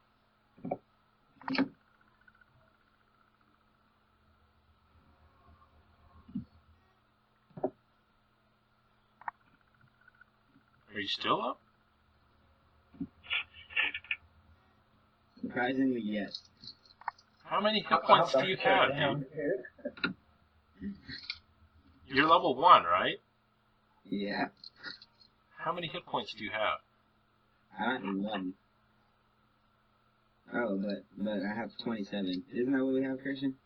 [SPEAKER 2] Are you still up?
[SPEAKER 4] Surprisingly, yes.
[SPEAKER 2] How many hit points do you have, dude? You're level 1, right?
[SPEAKER 4] Yeah.
[SPEAKER 2] How many hit points do you have?
[SPEAKER 4] I don't have 1. Oh, but I have 27. Isn't that what we have, Christian?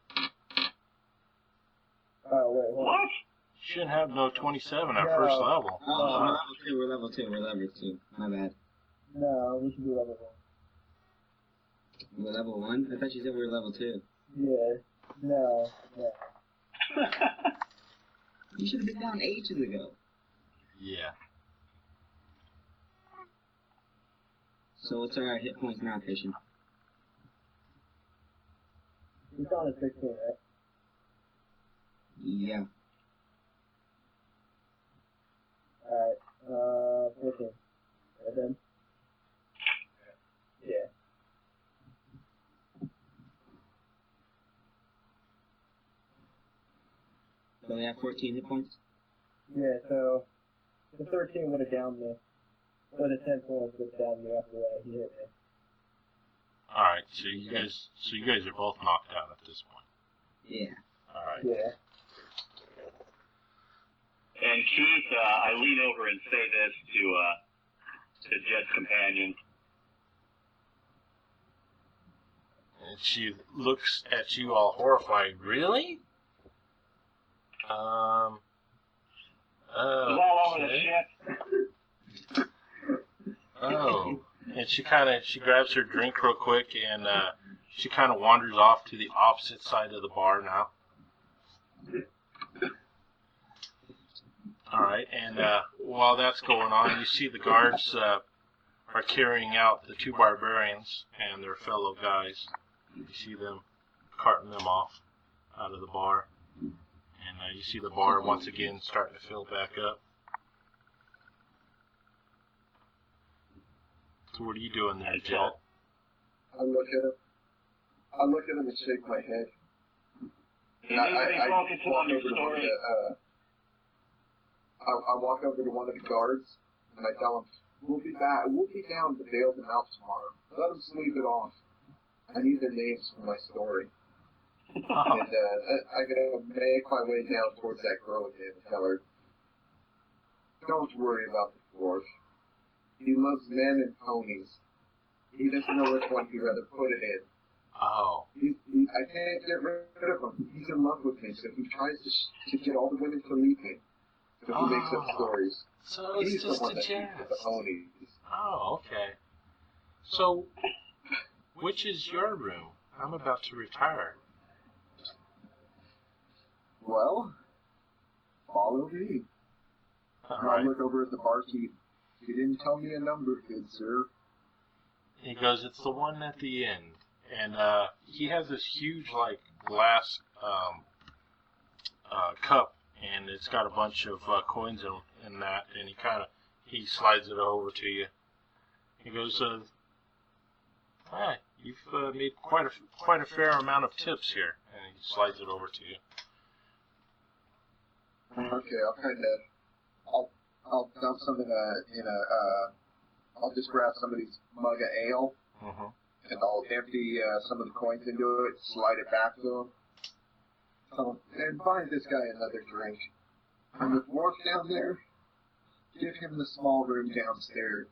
[SPEAKER 3] Oh, wait, what?
[SPEAKER 1] What?
[SPEAKER 2] You shouldn't have no 27 at
[SPEAKER 3] No.
[SPEAKER 2] first level.
[SPEAKER 4] Oh, we're level 2. We're level 2. My bad.
[SPEAKER 3] No, we should do level 1.
[SPEAKER 4] We're level 1? I thought you said we were level 2.
[SPEAKER 3] Yeah. No.
[SPEAKER 4] You should have been down ages ago.
[SPEAKER 2] Yeah.
[SPEAKER 4] So what's our hit points now, Christian?
[SPEAKER 3] It's on a 16, right?
[SPEAKER 4] Yeah.
[SPEAKER 3] Alright, 14. And then? Yeah.
[SPEAKER 4] So we have 14 hit points?
[SPEAKER 3] Yeah, so the 13 would have downed me. But the 10 points would have downed me after that. He hit me.
[SPEAKER 2] Alright, so you guys are both knocked out at this point.
[SPEAKER 4] Yeah.
[SPEAKER 2] Alright.
[SPEAKER 3] Yeah.
[SPEAKER 1] And Keith, I lean over and say this to Jed's companion.
[SPEAKER 2] And she looks at you all horrified. Really?
[SPEAKER 1] It was all over the ship.
[SPEAKER 2] Oh. And she grabs her drink real quick, and she kind of wanders off to the opposite side of the bar now. Alright, and while that's going on, you see the guards are carrying out the 2 barbarians and their fellow guys. You see them carting them off out of the bar. And you see the bar once again starting to fill back up. So what are you doing there, Jet?
[SPEAKER 5] I look at him and shake my head.
[SPEAKER 1] You need to be focused on your story.
[SPEAKER 5] I walk over to one of the guards and I tell him, we'll be down to bail them out tomorrow. Let them sleep it off. I need their names for my story. And I'm gonna make my way down towards that girl again and tell her, don't worry about the dwarf. He loves men and ponies. He doesn't know which one he'd rather put it in.
[SPEAKER 2] Oh.
[SPEAKER 5] I can't get rid of him. He's in love with me, so he tries to get all the women to leave me. So he makes up stories.
[SPEAKER 2] So it's
[SPEAKER 5] He's
[SPEAKER 2] just
[SPEAKER 5] the one
[SPEAKER 2] a
[SPEAKER 5] that keeps
[SPEAKER 2] jest.
[SPEAKER 5] the ponies.
[SPEAKER 2] Oh, okay. So, which is your room? I'm about to retire.
[SPEAKER 5] Well, follow me.
[SPEAKER 2] All
[SPEAKER 5] And
[SPEAKER 2] right.
[SPEAKER 5] I look over at the barkeep. You didn't tell me a number, good sir.
[SPEAKER 2] He goes, it's the one at the end. And he has this huge, like, glass cup, and it's got a bunch of coins in that, and he slides it over to you. He goes, hi, you've made quite a fair amount of tips here, and he slides it over to you.
[SPEAKER 5] Okay, I'll dump some I'll just grab somebody's mug of ale, and I'll empty some of the coins into it, slide it back to him, and buy this guy another drink. And the dwarf down there, give him the small room downstairs.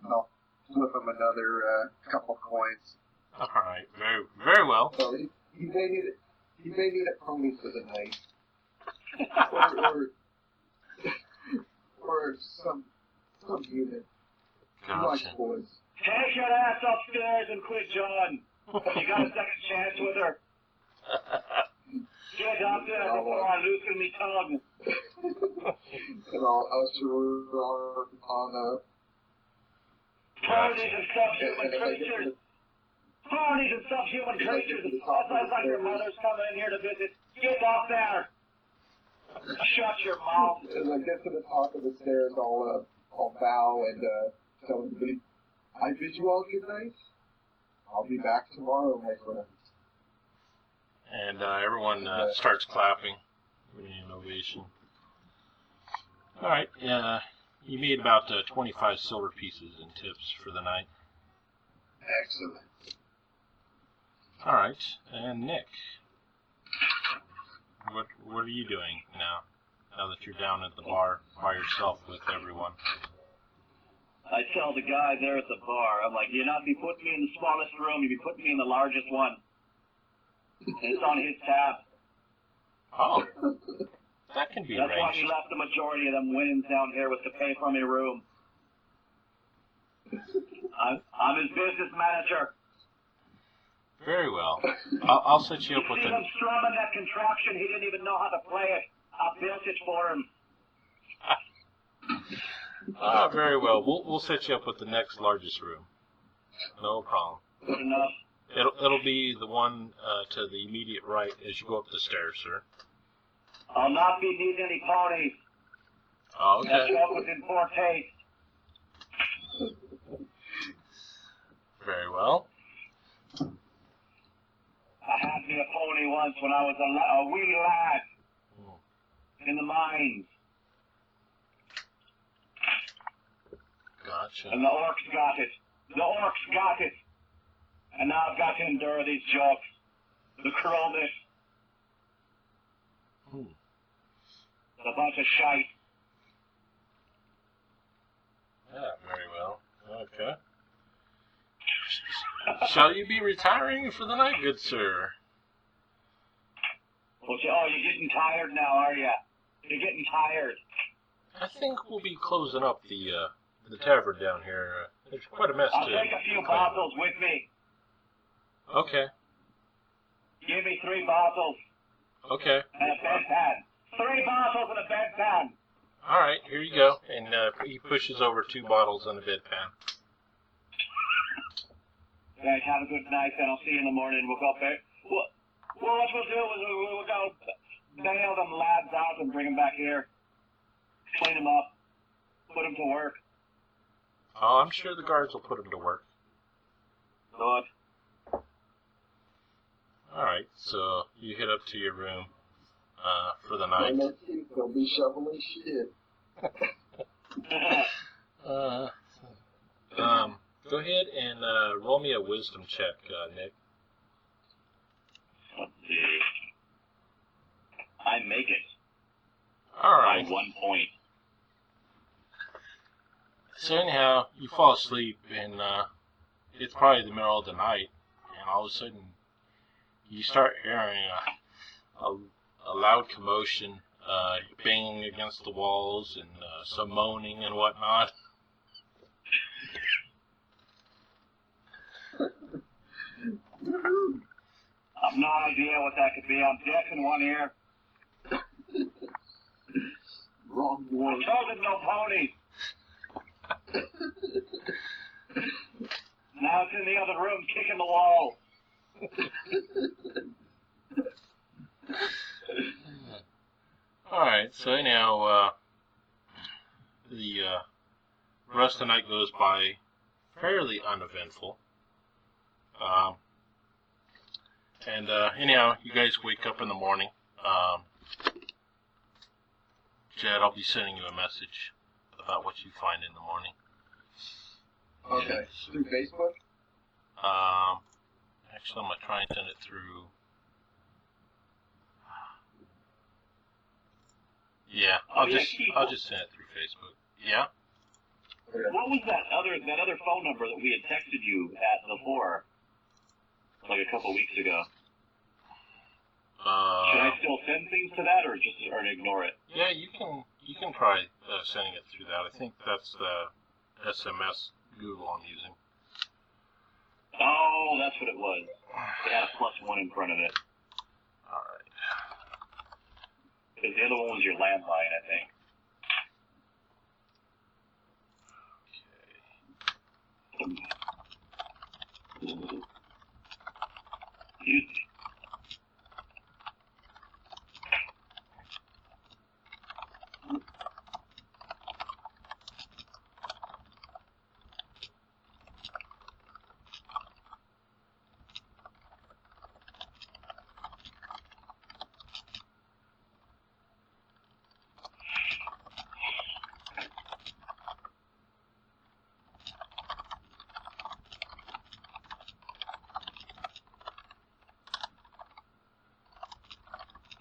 [SPEAKER 5] I'll flip him another couple coins.
[SPEAKER 2] All right, very, very well.
[SPEAKER 5] So he may need a pony for the night, or some human. He likes
[SPEAKER 2] Gotcha.
[SPEAKER 5] boys.
[SPEAKER 1] Take your ass upstairs and quit, John. You got a second chance with her. Get up there before I loosen me tongue.
[SPEAKER 5] And I'll usher her on
[SPEAKER 1] Ponies and subhuman creatures. Ponies and subhuman creatures. That sounds like your mother's coming in here to visit. Get up there. Shut your mouth.
[SPEAKER 5] As I get to the top of the stairs, I'll bow and tell everybody, I bid you all good night. I'll be back tomorrow, my friends.
[SPEAKER 2] And everyone starts clapping. Giving you an ovation. All right, you made about 25 silver pieces in tips for the night.
[SPEAKER 5] Excellent.
[SPEAKER 2] All right, and Nick, what are you doing now that you're down at the bar by yourself with everyone?
[SPEAKER 1] I tell the guy there at the bar, I'm like, you'll not be putting me in the smallest room, you'll be putting me in the largest one. And it's on his tab.
[SPEAKER 2] Oh, that can be
[SPEAKER 1] That's why
[SPEAKER 2] arranged.
[SPEAKER 1] he left the majority of them winnings down here was to pay for my room. I'm his business manager.
[SPEAKER 2] Very well. I'll set you up with
[SPEAKER 1] See him strumming that contraption, he didn't even know how to play it. I built it for him.
[SPEAKER 2] Very well. We'll set you up with the next largest room. No problem.
[SPEAKER 1] Good enough.
[SPEAKER 2] It'll be the one to the immediate right as you go up the stairs, sir.
[SPEAKER 1] I'll not be needing any ponies.
[SPEAKER 2] Oh,
[SPEAKER 1] That
[SPEAKER 2] okay.
[SPEAKER 1] joke was in poor taste.
[SPEAKER 2] Very well.
[SPEAKER 1] I had me a pony once when I was a wee lad in the mines.
[SPEAKER 2] Gotcha.
[SPEAKER 1] And the orcs got it. The orcs got it. And now I've got to endure these jokes. The cruelness. A bunch of shite.
[SPEAKER 2] Yeah, very well. Okay. Shall you be retiring for the night, good sir?
[SPEAKER 1] Well, you're getting tired now, are you? You're getting tired.
[SPEAKER 2] I think we'll be closing up the tavern down here. There's quite a mess
[SPEAKER 1] I'll
[SPEAKER 2] to
[SPEAKER 1] take a few
[SPEAKER 2] clean.
[SPEAKER 1] bottles with me.
[SPEAKER 2] Okay.
[SPEAKER 1] Give me 3 bottles
[SPEAKER 2] Okay.
[SPEAKER 1] and a bedpan. 3 bottles and a bedpan.
[SPEAKER 2] All right, here you go. And he pushes over 2 bottles and a bedpan.
[SPEAKER 1] Guys, have a good night, and I'll see you in the morning. We'll go up there. Well, what we'll do is we'll go bail them lads out and bring them back here. Clean them up. Put them to work.
[SPEAKER 2] Oh, I'm sure the guards will put him to work.
[SPEAKER 1] Good.
[SPEAKER 2] All right, so you head up to your room. for the night.
[SPEAKER 5] They'll be shoveling shit.
[SPEAKER 2] Go ahead and roll me a wisdom check, Nick.
[SPEAKER 1] Let's see. I make it
[SPEAKER 2] All right.
[SPEAKER 1] by 1 point.
[SPEAKER 2] So anyhow, you fall asleep, and it's probably the middle of the night, and all of a sudden you start hearing a loud commotion, banging against the walls, and some moaning and whatnot.
[SPEAKER 1] I've no idea what that could be. I'm deaf in one ear.
[SPEAKER 5] Wrong
[SPEAKER 1] I
[SPEAKER 5] one.
[SPEAKER 1] told him no ponies. Now it's in the other room kicking the wall.
[SPEAKER 2] Alright, so anyhow, the rest of the night goes by fairly uneventful. Anyhow, you guys wake up in the morning. Jed, I'll be sending you a message about what you find in the morning.
[SPEAKER 5] Okay. Through Facebook?
[SPEAKER 2] Actually, I'm going to try and send it through. Yeah, I'll just send it through Facebook. Yeah?
[SPEAKER 5] Okay.
[SPEAKER 1] What was that other phone number that we had texted you at before? Like a couple weeks ago. Should I still send things to that, or ignore it?
[SPEAKER 2] Yeah, you can try sending it through that. I think that's the SMS Google I'm using.
[SPEAKER 1] Oh, that's what it was. It had a +1 in front of it.
[SPEAKER 2] All right.
[SPEAKER 1] Because the other one was your landline, I think. Excuse me.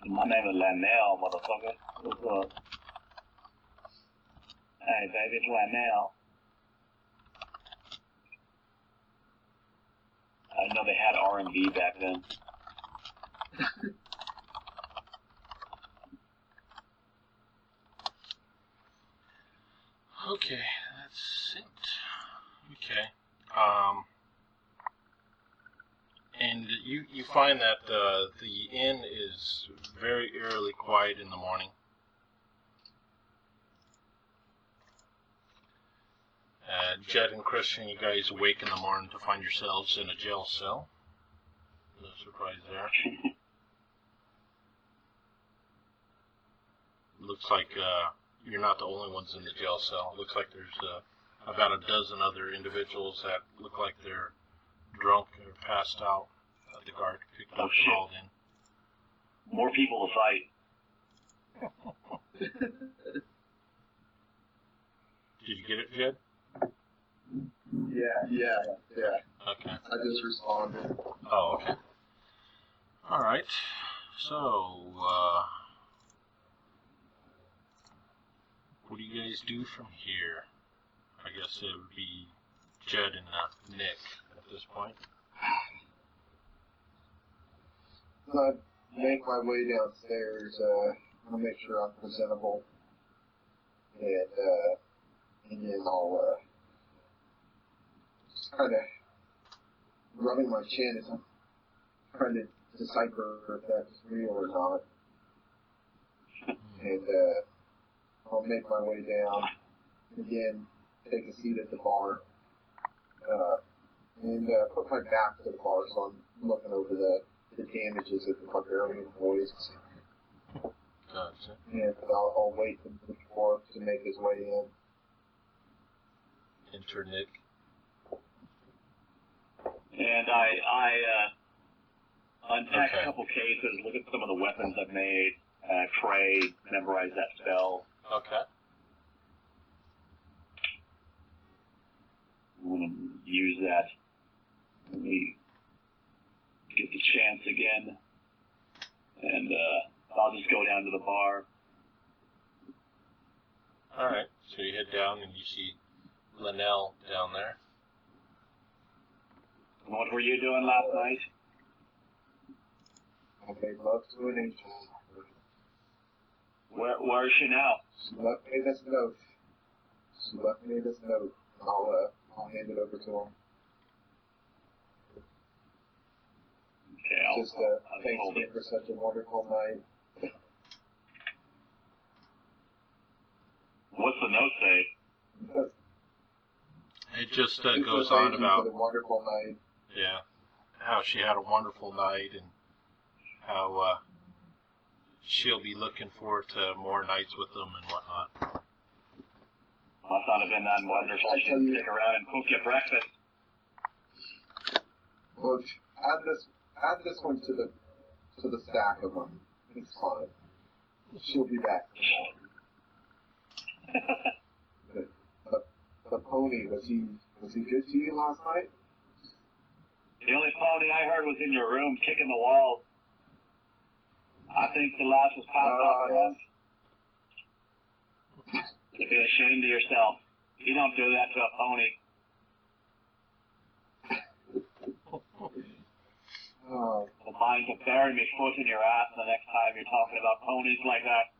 [SPEAKER 1] My name is Lanell, motherfucker. What's up? Hey, baby, it's Lanell. I didn't know they had R&B back then.
[SPEAKER 2] Okay, that's it. Okay. And you find that the inn is very eerily quiet in the morning. Jed and Christian, you guys awake in the morning to find yourselves in a jail cell. No surprise there. Looks like you're not the only ones in the jail cell. It looks like there's about a dozen other individuals that look like they're drunk or passed out. The guard picked up and hauled in.
[SPEAKER 1] More people to fight.
[SPEAKER 2] Did you get it, Jed?
[SPEAKER 5] Yeah.
[SPEAKER 2] Okay.
[SPEAKER 5] I just responded.
[SPEAKER 2] Oh, okay. Alright. So, what do you guys do from here? I guess it would be Jed and Nick at this point.
[SPEAKER 5] So I make my way downstairs. I'll make sure I'm presentable, and then I'll just kind of rubbing my chin as I'm trying to decipher if that's real or not. And I'll make my way down again, take a seat at the bar, and put my back to the bar so I'm looking over the damages of the barbarian boys.
[SPEAKER 2] Gotcha.
[SPEAKER 5] And I'll wait for the dwarf to make his way in.
[SPEAKER 2] Enter Nick.
[SPEAKER 1] And I unpack
[SPEAKER 2] Okay.
[SPEAKER 1] a couple cases, look at some of the weapons I've made, Trey memorized that spell.
[SPEAKER 2] Okay.
[SPEAKER 1] I'm going to use that. Let me get the chance again. And I'll just go down to the bar.
[SPEAKER 2] Alright, so you head down and you see Linnell down there.
[SPEAKER 1] What were you doing last night?
[SPEAKER 5] I made love to an angel.
[SPEAKER 1] Where is she now?
[SPEAKER 5] She left me this note. I'll hand it over to him.
[SPEAKER 1] Okay,
[SPEAKER 5] Just
[SPEAKER 1] I'll
[SPEAKER 5] thanks
[SPEAKER 1] hold
[SPEAKER 5] you
[SPEAKER 1] it.
[SPEAKER 5] for such a wonderful night.
[SPEAKER 1] What's the note say?
[SPEAKER 2] It just
[SPEAKER 5] It
[SPEAKER 2] goes
[SPEAKER 5] says
[SPEAKER 2] on
[SPEAKER 5] thank you
[SPEAKER 2] about,
[SPEAKER 5] for the wonderful night.
[SPEAKER 2] yeah, how she had a wonderful night and how she'll be looking forward to more nights with them and whatnot.
[SPEAKER 1] I thought it'd been that wonderful. I should stick around and cook you breakfast.
[SPEAKER 5] Well, add this one to the stack of them. It's fine. She'll be back tomorrow. The pony, was he good to you last night?
[SPEAKER 1] The only pony I heard was in your room kicking the wall. I think the last was popped off once. You'd be ashamed of yourself. You don't do that to a pony.
[SPEAKER 5] Oh,
[SPEAKER 1] The mind to bury me foot in your ass the next time you're talking about ponies like that.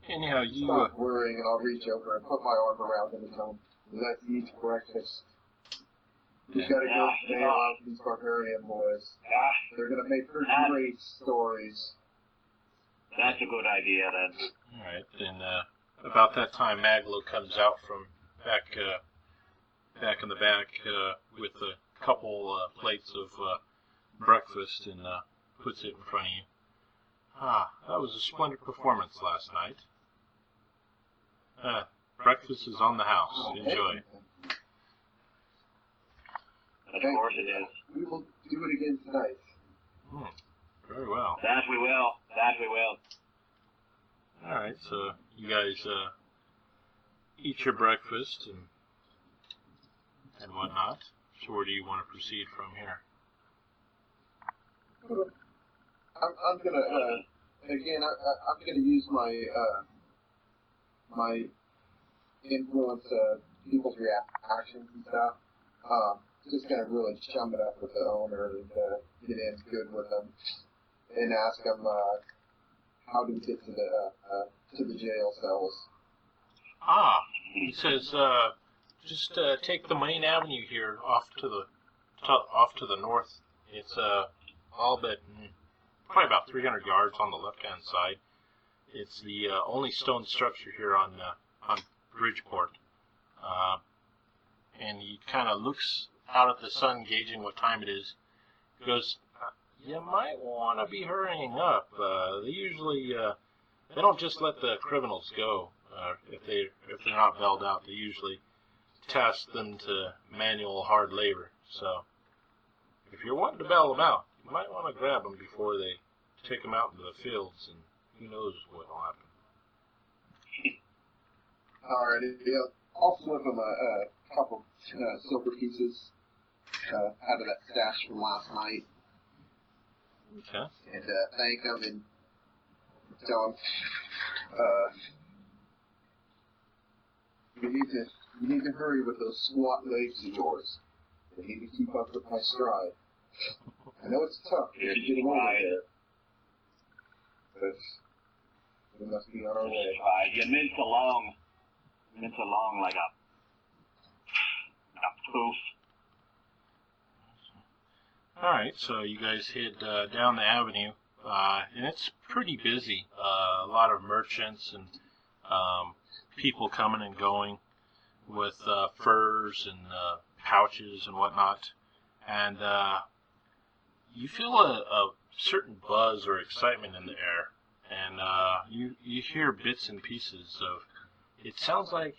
[SPEAKER 2] Anyhow, you
[SPEAKER 5] stop worrying and I'll reach over and put my arm around him and tell him, let's eat breakfast. We gotta go stay out with these barbarian boys. They're gonna make for great stories.
[SPEAKER 1] That's a good idea then.
[SPEAKER 2] Alright, then about that time Maglo comes out from back in the back with a couple plates of breakfast and puts it in front of you. Ah, that was a splendid performance last night. Breakfast is on the house. Enjoy.
[SPEAKER 1] Of course it is.
[SPEAKER 5] We will do it again tonight.
[SPEAKER 2] Very well.
[SPEAKER 1] That we will. That we will.
[SPEAKER 2] Alright, so you guys eat your breakfast and whatnot. So where do you want to proceed from here?
[SPEAKER 5] I'm gonna again. I'm gonna use my my influence people's reactions and stuff. Just gonna really chum it up with the owner and get in good with them and ask them how do we get to the jail cells.
[SPEAKER 2] Ah, he says, just take the main avenue here off to the north. It's all but probably about 300 yards on the left-hand side. It's the only stone structure here on Bridgeport. And he kind of looks out at the sun, gauging what time it is. He goes, you might want to be hurrying up. They usually they don't just let the criminals go if they're not bailed out. They usually task them to manual hard labor. So if you're wanting to bail them out, you might want to grab them before they take them out into the fields, and who knows what will happen.
[SPEAKER 5] Alright, yeah. I'll flip them a couple silver pieces out of that stash from last night.
[SPEAKER 2] Okay.
[SPEAKER 5] And thank them and tell them you need to hurry with those squat legs of yours. They need to keep up with my stride. I know it's tough to get them over there, but we must be on our way.
[SPEAKER 1] You mince along like a poof.
[SPEAKER 2] Alright, so you guys head down the avenue, and it's pretty busy. A lot of merchants and people coming and going with furs and pouches and whatnot. And you feel a certain buzz or excitement in the air. And you hear bits and pieces of, it sounds like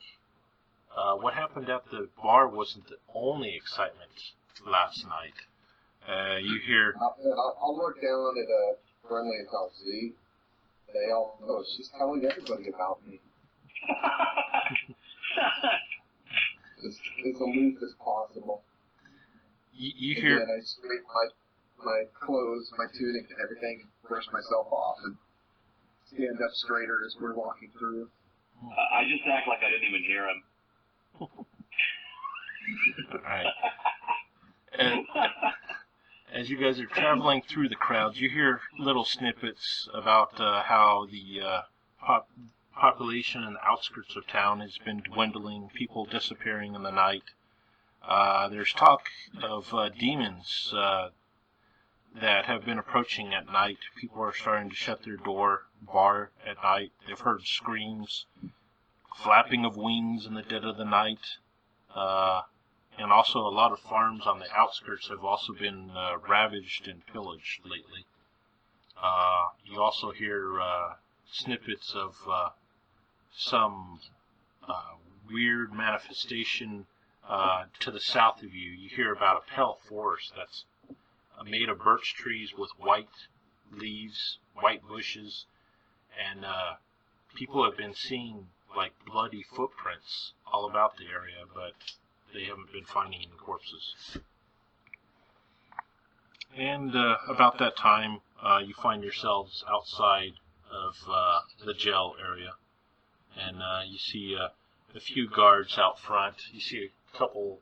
[SPEAKER 2] what happened at the bar wasn't the only excitement last night. You hear,
[SPEAKER 5] I'll look down at Friendly and tell, see, they all know. She's telling everybody about me. As aloof as possible.
[SPEAKER 2] you hear,
[SPEAKER 5] Again, I scrape my clothes, my tunic, and everything, brush myself off, and stand up straighter as we're walking through.
[SPEAKER 1] I just act like I didn't even hear him.
[SPEAKER 2] Alright. And as you guys are traveling through the crowds, you hear little snippets about how the population in the outskirts of town has been dwindling, people disappearing in the night. There's talk of demons that have been approaching at night. People are starting to shut their bar at night. They've heard screams, flapping of wings in the dead of the night. And also a lot of farms on the outskirts have also been ravaged and pillaged lately. You also hear snippets of some weird manifestation to the south of you. You hear about a pale forest that's made of birch trees with white leaves, white bushes, and people have been seeing like bloody footprints all about the area, but they haven't been finding any corpses. And about that time, you find yourselves outside of the jail area, and you see a few guards out front. You see a couple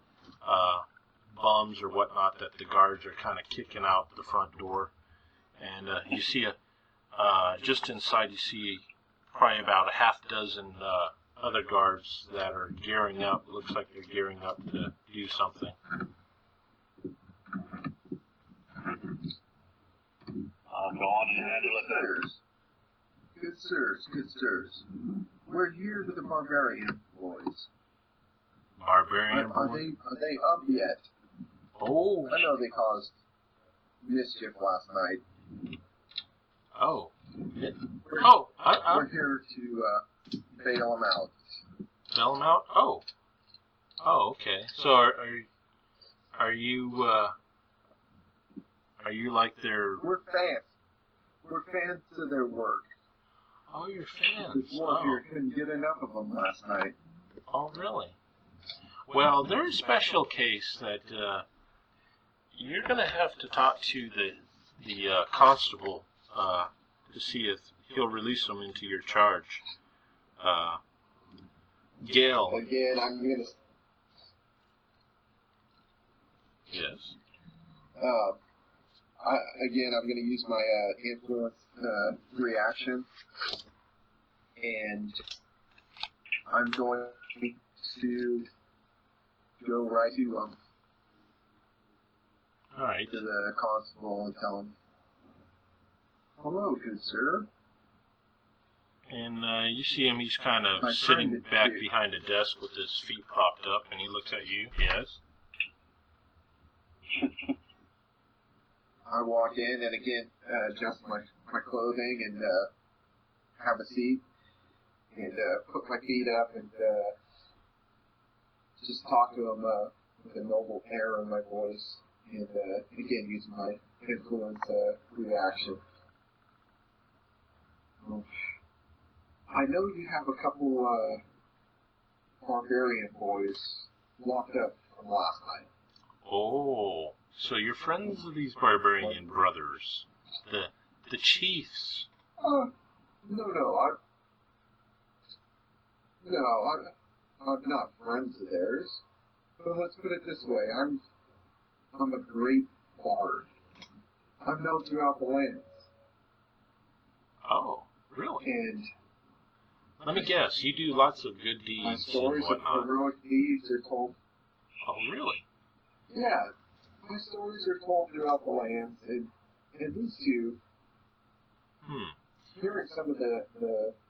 [SPEAKER 2] bums or whatnot that the guards are kind of kicking out the front door, and you see just inside you see probably about a half dozen other guards that are gearing up. It looks like they're gearing up to do something.
[SPEAKER 1] Go on and handle it there.
[SPEAKER 5] Good sirs. We're here with the barbarian boys.
[SPEAKER 2] Barbarian
[SPEAKER 5] Are
[SPEAKER 2] boy?
[SPEAKER 5] they up yet?
[SPEAKER 2] Oh.
[SPEAKER 5] I know they caused mischief last night.
[SPEAKER 2] Oh.
[SPEAKER 5] We're here to bail them out.
[SPEAKER 2] Bail them out? Oh. Oh, okay. So are you like their...
[SPEAKER 5] We're fans. We're fans of their work.
[SPEAKER 2] Oh, you're fans.
[SPEAKER 5] This war here couldn't get enough of them last night.
[SPEAKER 2] Oh, really? Well, they're a special case that you're going to have to talk to the constable to see if he'll release them into your charge. Gail.
[SPEAKER 5] Again, I'm going to...
[SPEAKER 2] Yes.
[SPEAKER 5] I'm going to use my influence reaction, and I'm going to go right to
[SPEAKER 2] All right.
[SPEAKER 5] to the constable and tell him, "Hello, good sir."
[SPEAKER 2] And you see him, he's kind of
[SPEAKER 5] My
[SPEAKER 2] sitting
[SPEAKER 5] friend is
[SPEAKER 2] back
[SPEAKER 5] here.
[SPEAKER 2] behind a desk with his feet propped up, and he looks at you. Yes.
[SPEAKER 5] I walk in and again adjust my clothing and have a seat and put my feet up and just talk to him with a noble air in my voice and again use my influence reaction. I know you have a couple barbarian boys locked up from last night.
[SPEAKER 2] Oh, so you're friends with these barbarian brothers, the chiefs.
[SPEAKER 5] No, I'm not friends of theirs. But let's put it this way: I'm a great bard. I'm known throughout the lands,
[SPEAKER 2] Oh, really?
[SPEAKER 5] and
[SPEAKER 2] Let me guess, you do lots of good
[SPEAKER 5] my
[SPEAKER 2] deeds and
[SPEAKER 5] stories of
[SPEAKER 2] whatnot.
[SPEAKER 5] heroic deeds are told.
[SPEAKER 2] Oh, really?
[SPEAKER 5] Yeah, my stories are told throughout the lands, and these two, hearing some of the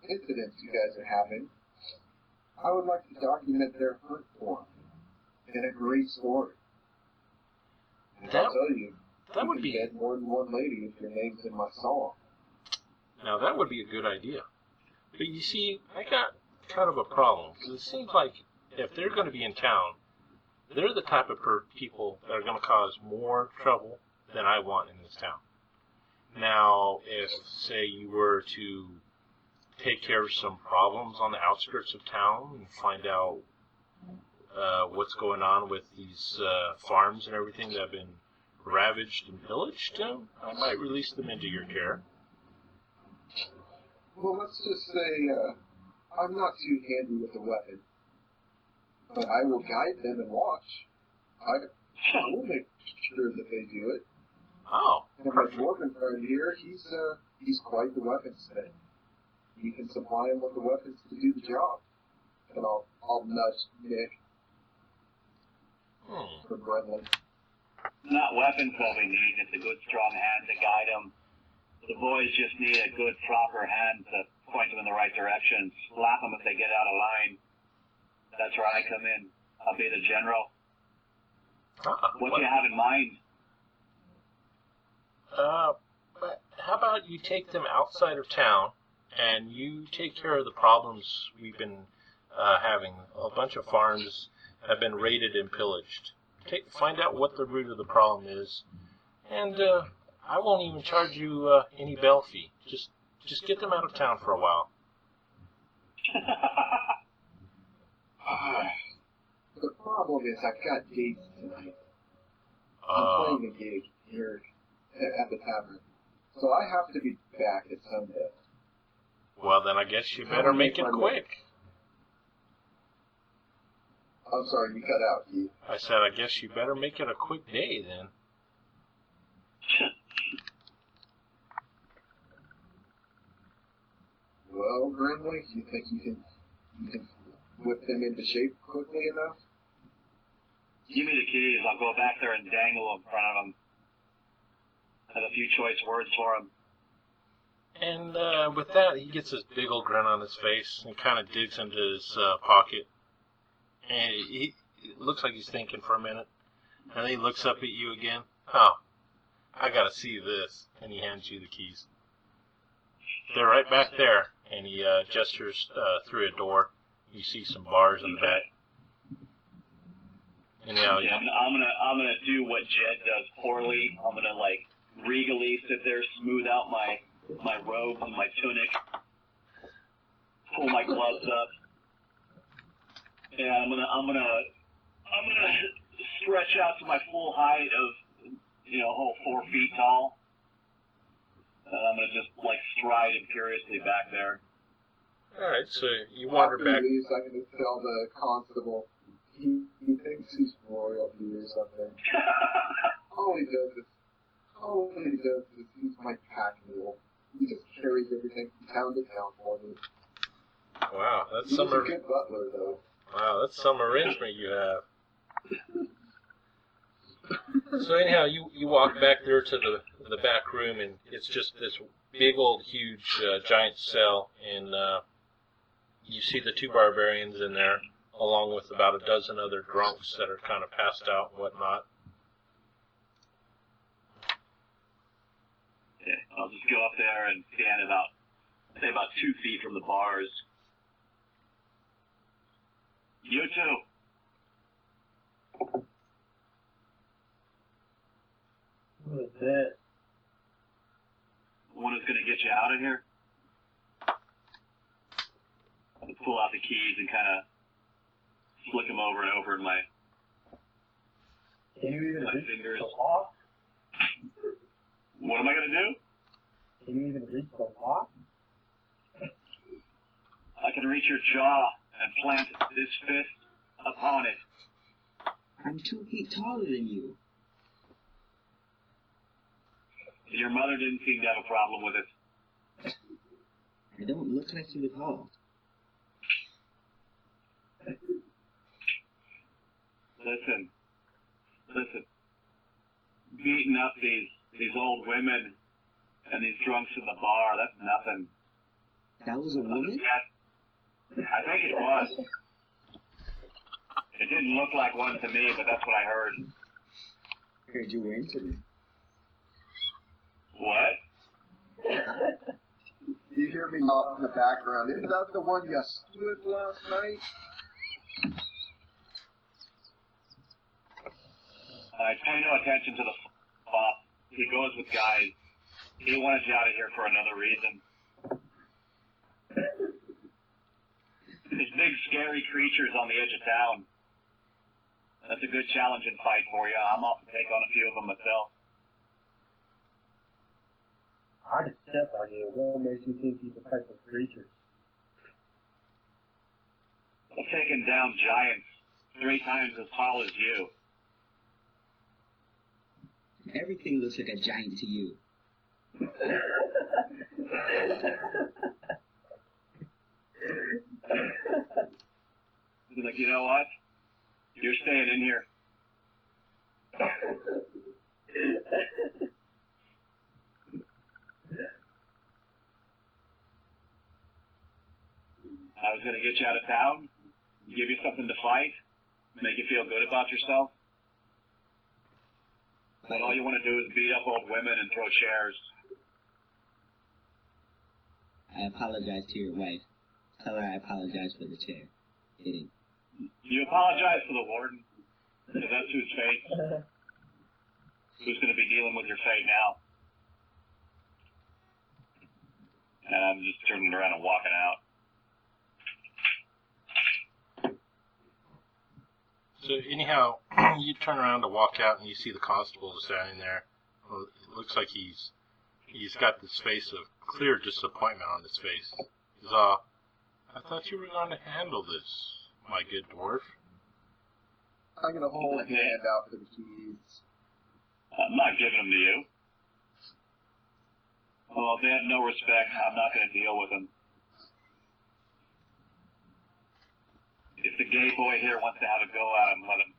[SPEAKER 5] incidents you guys are having, I would like to document their hunt for them in a great story. And
[SPEAKER 2] That-
[SPEAKER 5] I'll tell you,
[SPEAKER 2] that
[SPEAKER 5] you
[SPEAKER 2] would
[SPEAKER 5] can
[SPEAKER 2] be-
[SPEAKER 5] get more than one lady if your name's in my song.
[SPEAKER 2] Now, that would be a good idea. But you see, I got kind of a problem, because it seems like if they're going to be in town, they're the type of people that are going to cause more trouble than I want in this town. Now, if, say, you were to take care of some problems on the outskirts of town and find out what's going on with these farms and everything that have been ravaged and pillaged, I might release them into your care.
[SPEAKER 5] Well, let's just say I'm not too handy with a weapon, but I will guide them and watch. I will make sure that they do it.
[SPEAKER 2] Oh,
[SPEAKER 5] And my dwarven friend here, he's quite the weaponsmith. You can supply him with the weapons to do the job. And I'll nudge Nick for Brennan.
[SPEAKER 1] Not weapons that we need, it's a good strong hand to guide them. The boys just need a good proper hand to point them in the right direction. Slap them if they get out of line. That's where I come in. I'll be the general. What do you have in mind?
[SPEAKER 2] But how about you take them outside of town and you take care of the problems we've been having. A bunch of farms have been raided and pillaged. Find out what the root of the problem is, and I won't even charge you any bail fee. Just get them out of town for a while.
[SPEAKER 5] The problem is I've got dates tonight. I'm playing a gig here at the tavern, so I have to be back at sundown.
[SPEAKER 2] Well, then I guess you better make it quick.
[SPEAKER 5] I'm sorry, you cut out, Keith.
[SPEAKER 2] I said, I guess you better make it a quick day then.
[SPEAKER 5] Well, Grimley, you think you can whip them into shape quickly enough?
[SPEAKER 1] Give me the keys. I'll go back there and dangle in front of them. Have a few choice words for him.
[SPEAKER 2] And with that, he gets this big old grin on his face and kind of digs into his pocket. And it looks like he's thinking for a minute. And then he looks up at you again. Oh, I gotta see this. And he hands you the keys. They're right back there. And he gestures through a door. You see some bars in the back. And
[SPEAKER 1] yeah, I'm gonna do what Jed does poorly. I'm gonna regally sit there, smooth out my robe and my tunic, pull my gloves up, and I'm gonna stretch out to my full height of a whole 4 feet tall. And I'm gonna just stride imperiously back there.
[SPEAKER 2] All right, so you wander back.
[SPEAKER 5] After he leaves, I'm gonna tell the constable. He thinks he's royalty or something. All he does is he's my pack mule. He just carries everything from town to town for me.
[SPEAKER 2] Wow, that's
[SPEAKER 5] He's a good butler, though.
[SPEAKER 2] Wow, that's some arrangement you have. So anyhow, you walk back there to the back room, and it's just this big old huge giant cell, and you see the 2 barbarians in there, along with about a dozen other drunks that are kind of passed out and whatnot.
[SPEAKER 1] Yeah, I'll just go up there and stand about 2 feet from the bars. You two.
[SPEAKER 3] What is that?
[SPEAKER 1] One who's gonna get you out of here. I'll pull out the keys and kind of flick them over and over in my
[SPEAKER 3] Can you even reach
[SPEAKER 1] fingers.
[SPEAKER 3] the lock?
[SPEAKER 1] What am I gonna do?
[SPEAKER 3] Can you even reach the lock?
[SPEAKER 1] I can reach your jaw and plant this fist upon it.
[SPEAKER 4] I'm 2 feet taller than you.
[SPEAKER 1] Your mother didn't seem to have a problem with it.
[SPEAKER 4] I don't look like you at all.
[SPEAKER 1] Listen. Beating up these old women and these drunks in the bar, that's nothing.
[SPEAKER 4] That was a woman?
[SPEAKER 1] I think it was. It didn't look like one to me, but that's what I heard.
[SPEAKER 4] Heard you were into me.
[SPEAKER 1] What?
[SPEAKER 5] You hear me off in the background. Is that the one you split last night?
[SPEAKER 1] I pay no attention to the fop. goes with guys. He wanted you out of here for another reason. There's big, scary creatures on the edge of town. That's a good challenging fight for you. I'm off to take on a few of them myself.
[SPEAKER 3] I just step on you. What makes you think he's a type of creature?
[SPEAKER 1] I've taken down giants 3 times as tall as you.
[SPEAKER 4] Everything looks like a giant to you.
[SPEAKER 1] He's like, you know what? You're staying in here. I was going to get you out of town, give you something to fight, make you feel good about yourself. But all you want to do is beat up old women and throw chairs.
[SPEAKER 4] I apologize to your wife. Tell her I apologize for the chair. Kidding.
[SPEAKER 1] You apologize to the warden, because that's whose fate. Who's going to be dealing with your fate now? And I'm just turning around and walking out.
[SPEAKER 2] So anyhow, you turn around to walk out and you see the constable standing there. Well, it looks like he's got this face of clear disappointment on his face. He's I thought you were going to handle this, my good dwarf.
[SPEAKER 5] I'm gonna hold a hand out for the keys.
[SPEAKER 1] I'm not giving them to you. Well, if they have no respect, I'm not going to deal with them. If the gay boy here wants to have a go at him, let him.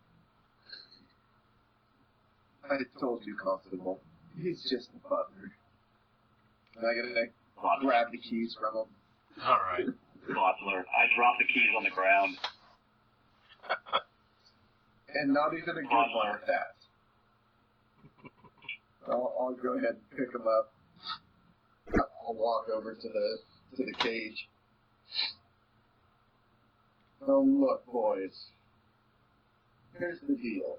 [SPEAKER 5] I told you, Constable. He's just a butler. And I'm gonna grab the keys from him.
[SPEAKER 2] All right.
[SPEAKER 1] Butler. I dropped the keys on the ground.
[SPEAKER 5] And not even a good one at that. I'll go ahead and pick him up. I'll walk over to the cage. Oh, look, boys. Here's the deal.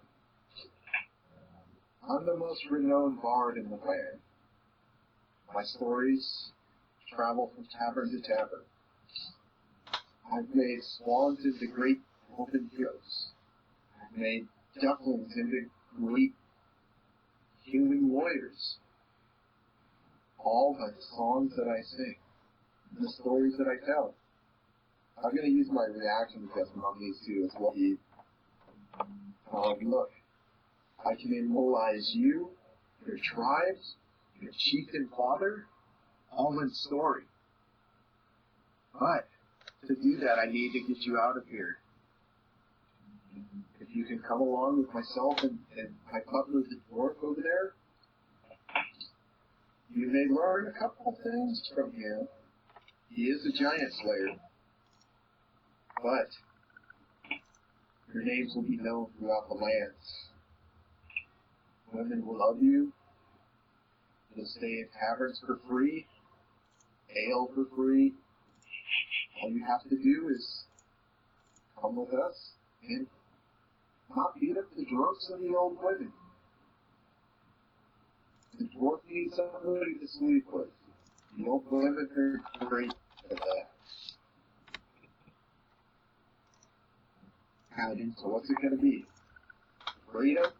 [SPEAKER 5] I'm the most renowned bard in the land. My stories travel from tavern to tavern. I've made swans into great golden heroes. I've made ducklings into great human warriors. All by the songs that I sing, and the stories that I tell. I'm going to use my reaction adjustment on these two as well. Look, I can immortalize you, your tribes, your chieftain father, all in story. But to do that, I need to get you out of here. If you can come along with myself and my butler, the dwarf over there, you may learn a couple things from him. He is a giant slayer. But your names will be known throughout the lands. Women will love you. You'll stay in taverns for free, ale for free. All you have to do is come with us and not beat up the dwarfs and the old women. The dwarf needs somebody to sleep with. The old women are great at that.
[SPEAKER 4] Howden.
[SPEAKER 5] So what's it going to be? Freedom?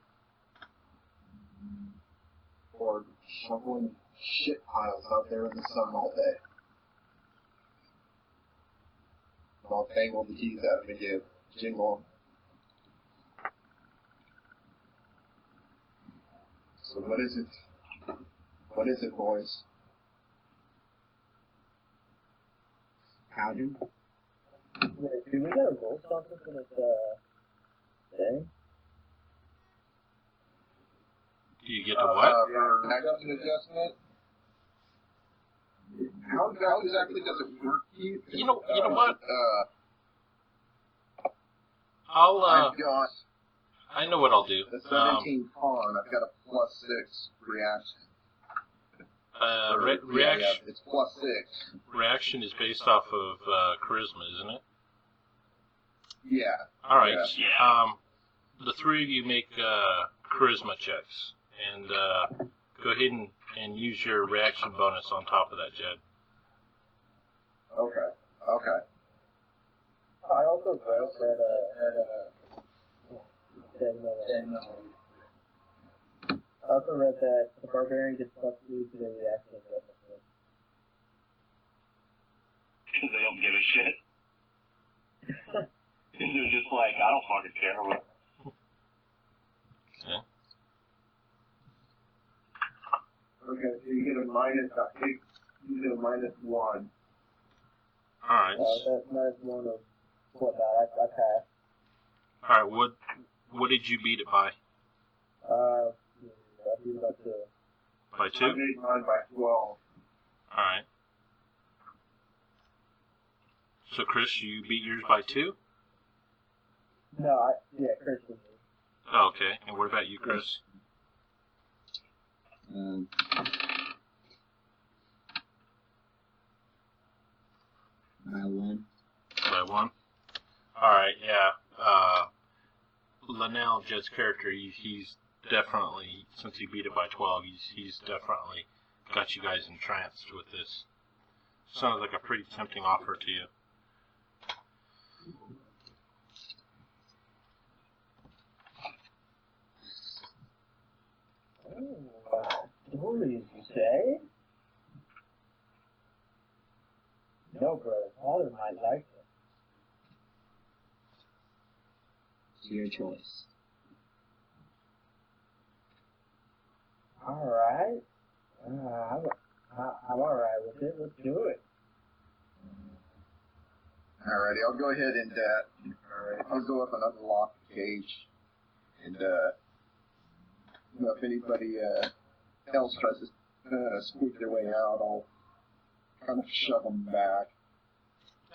[SPEAKER 5] Or shoveling shit piles out there in the sun all day? I'll tangle the keys out of me, give. Jingle 'em. So what is it? What is it, boys?
[SPEAKER 4] Howden.
[SPEAKER 3] Wait, do we gotta roll something for this thing?
[SPEAKER 2] Do you get to what?
[SPEAKER 5] For action adjustment? How exactly does it work, Keith?
[SPEAKER 2] You know what? I'll
[SPEAKER 5] I've got
[SPEAKER 2] I know what I'll do.
[SPEAKER 5] the 17 con. I've got a +6 reaction.
[SPEAKER 2] Reaction.
[SPEAKER 5] Yeah, it's +6.
[SPEAKER 2] Reaction is based off of charisma, isn't it?
[SPEAKER 5] Yeah.
[SPEAKER 2] All right.
[SPEAKER 1] Yeah.
[SPEAKER 2] The three of you make charisma checks, and Go ahead and use your reaction bonus on top of that, Jed.
[SPEAKER 5] Okay. Okay.
[SPEAKER 3] I also read that the barbarian gets plus 2 to their reaction.
[SPEAKER 1] Because they don't give a shit. They're just like, I don't fucking care.
[SPEAKER 2] Okay.
[SPEAKER 5] Okay, so you get a minus, you get a -1.
[SPEAKER 2] Alright.
[SPEAKER 3] That's -1 of what I passed.
[SPEAKER 2] Alright, what did you beat it by?
[SPEAKER 3] I beat about 2.
[SPEAKER 2] By
[SPEAKER 5] I
[SPEAKER 2] 2?
[SPEAKER 5] made mine by 12.
[SPEAKER 2] Alright. So, Chris, you beat yours by 2?
[SPEAKER 3] No, Christian.
[SPEAKER 2] Oh, okay. And what about you, Chris?
[SPEAKER 4] By 1.
[SPEAKER 2] By 1? Alright, yeah. Linnell, Jed's character, he's definitely, since he beat it by 12, he's definitely got you guys entranced with this. Sounds like a pretty tempting offer to you.
[SPEAKER 3] Stories, you say? No, brother. Father might like it.
[SPEAKER 4] It's your choice.
[SPEAKER 3] Alright. I'm alright with it. Let's do it.
[SPEAKER 5] Alrighty, I'll go ahead and I'll go up and unlock the cage, and if anybody else tries to squeak their way out, I'll kind of shove them back.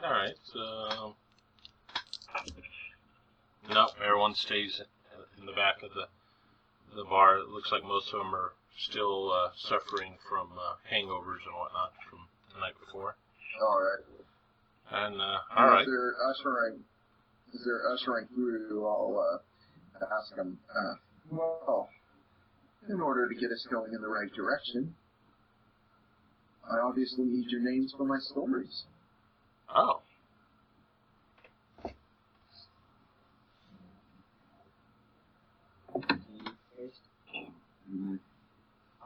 [SPEAKER 2] Alright, so... Nope, everyone stays in the back of the bar. It looks like most of them are still suffering from hangovers and whatnot from the night before.
[SPEAKER 5] Alright.
[SPEAKER 2] And, alright.
[SPEAKER 5] As they're ushering through, I'll ask them, well, in order to get us going in the right direction, I obviously need your names for my stories.
[SPEAKER 2] Oh.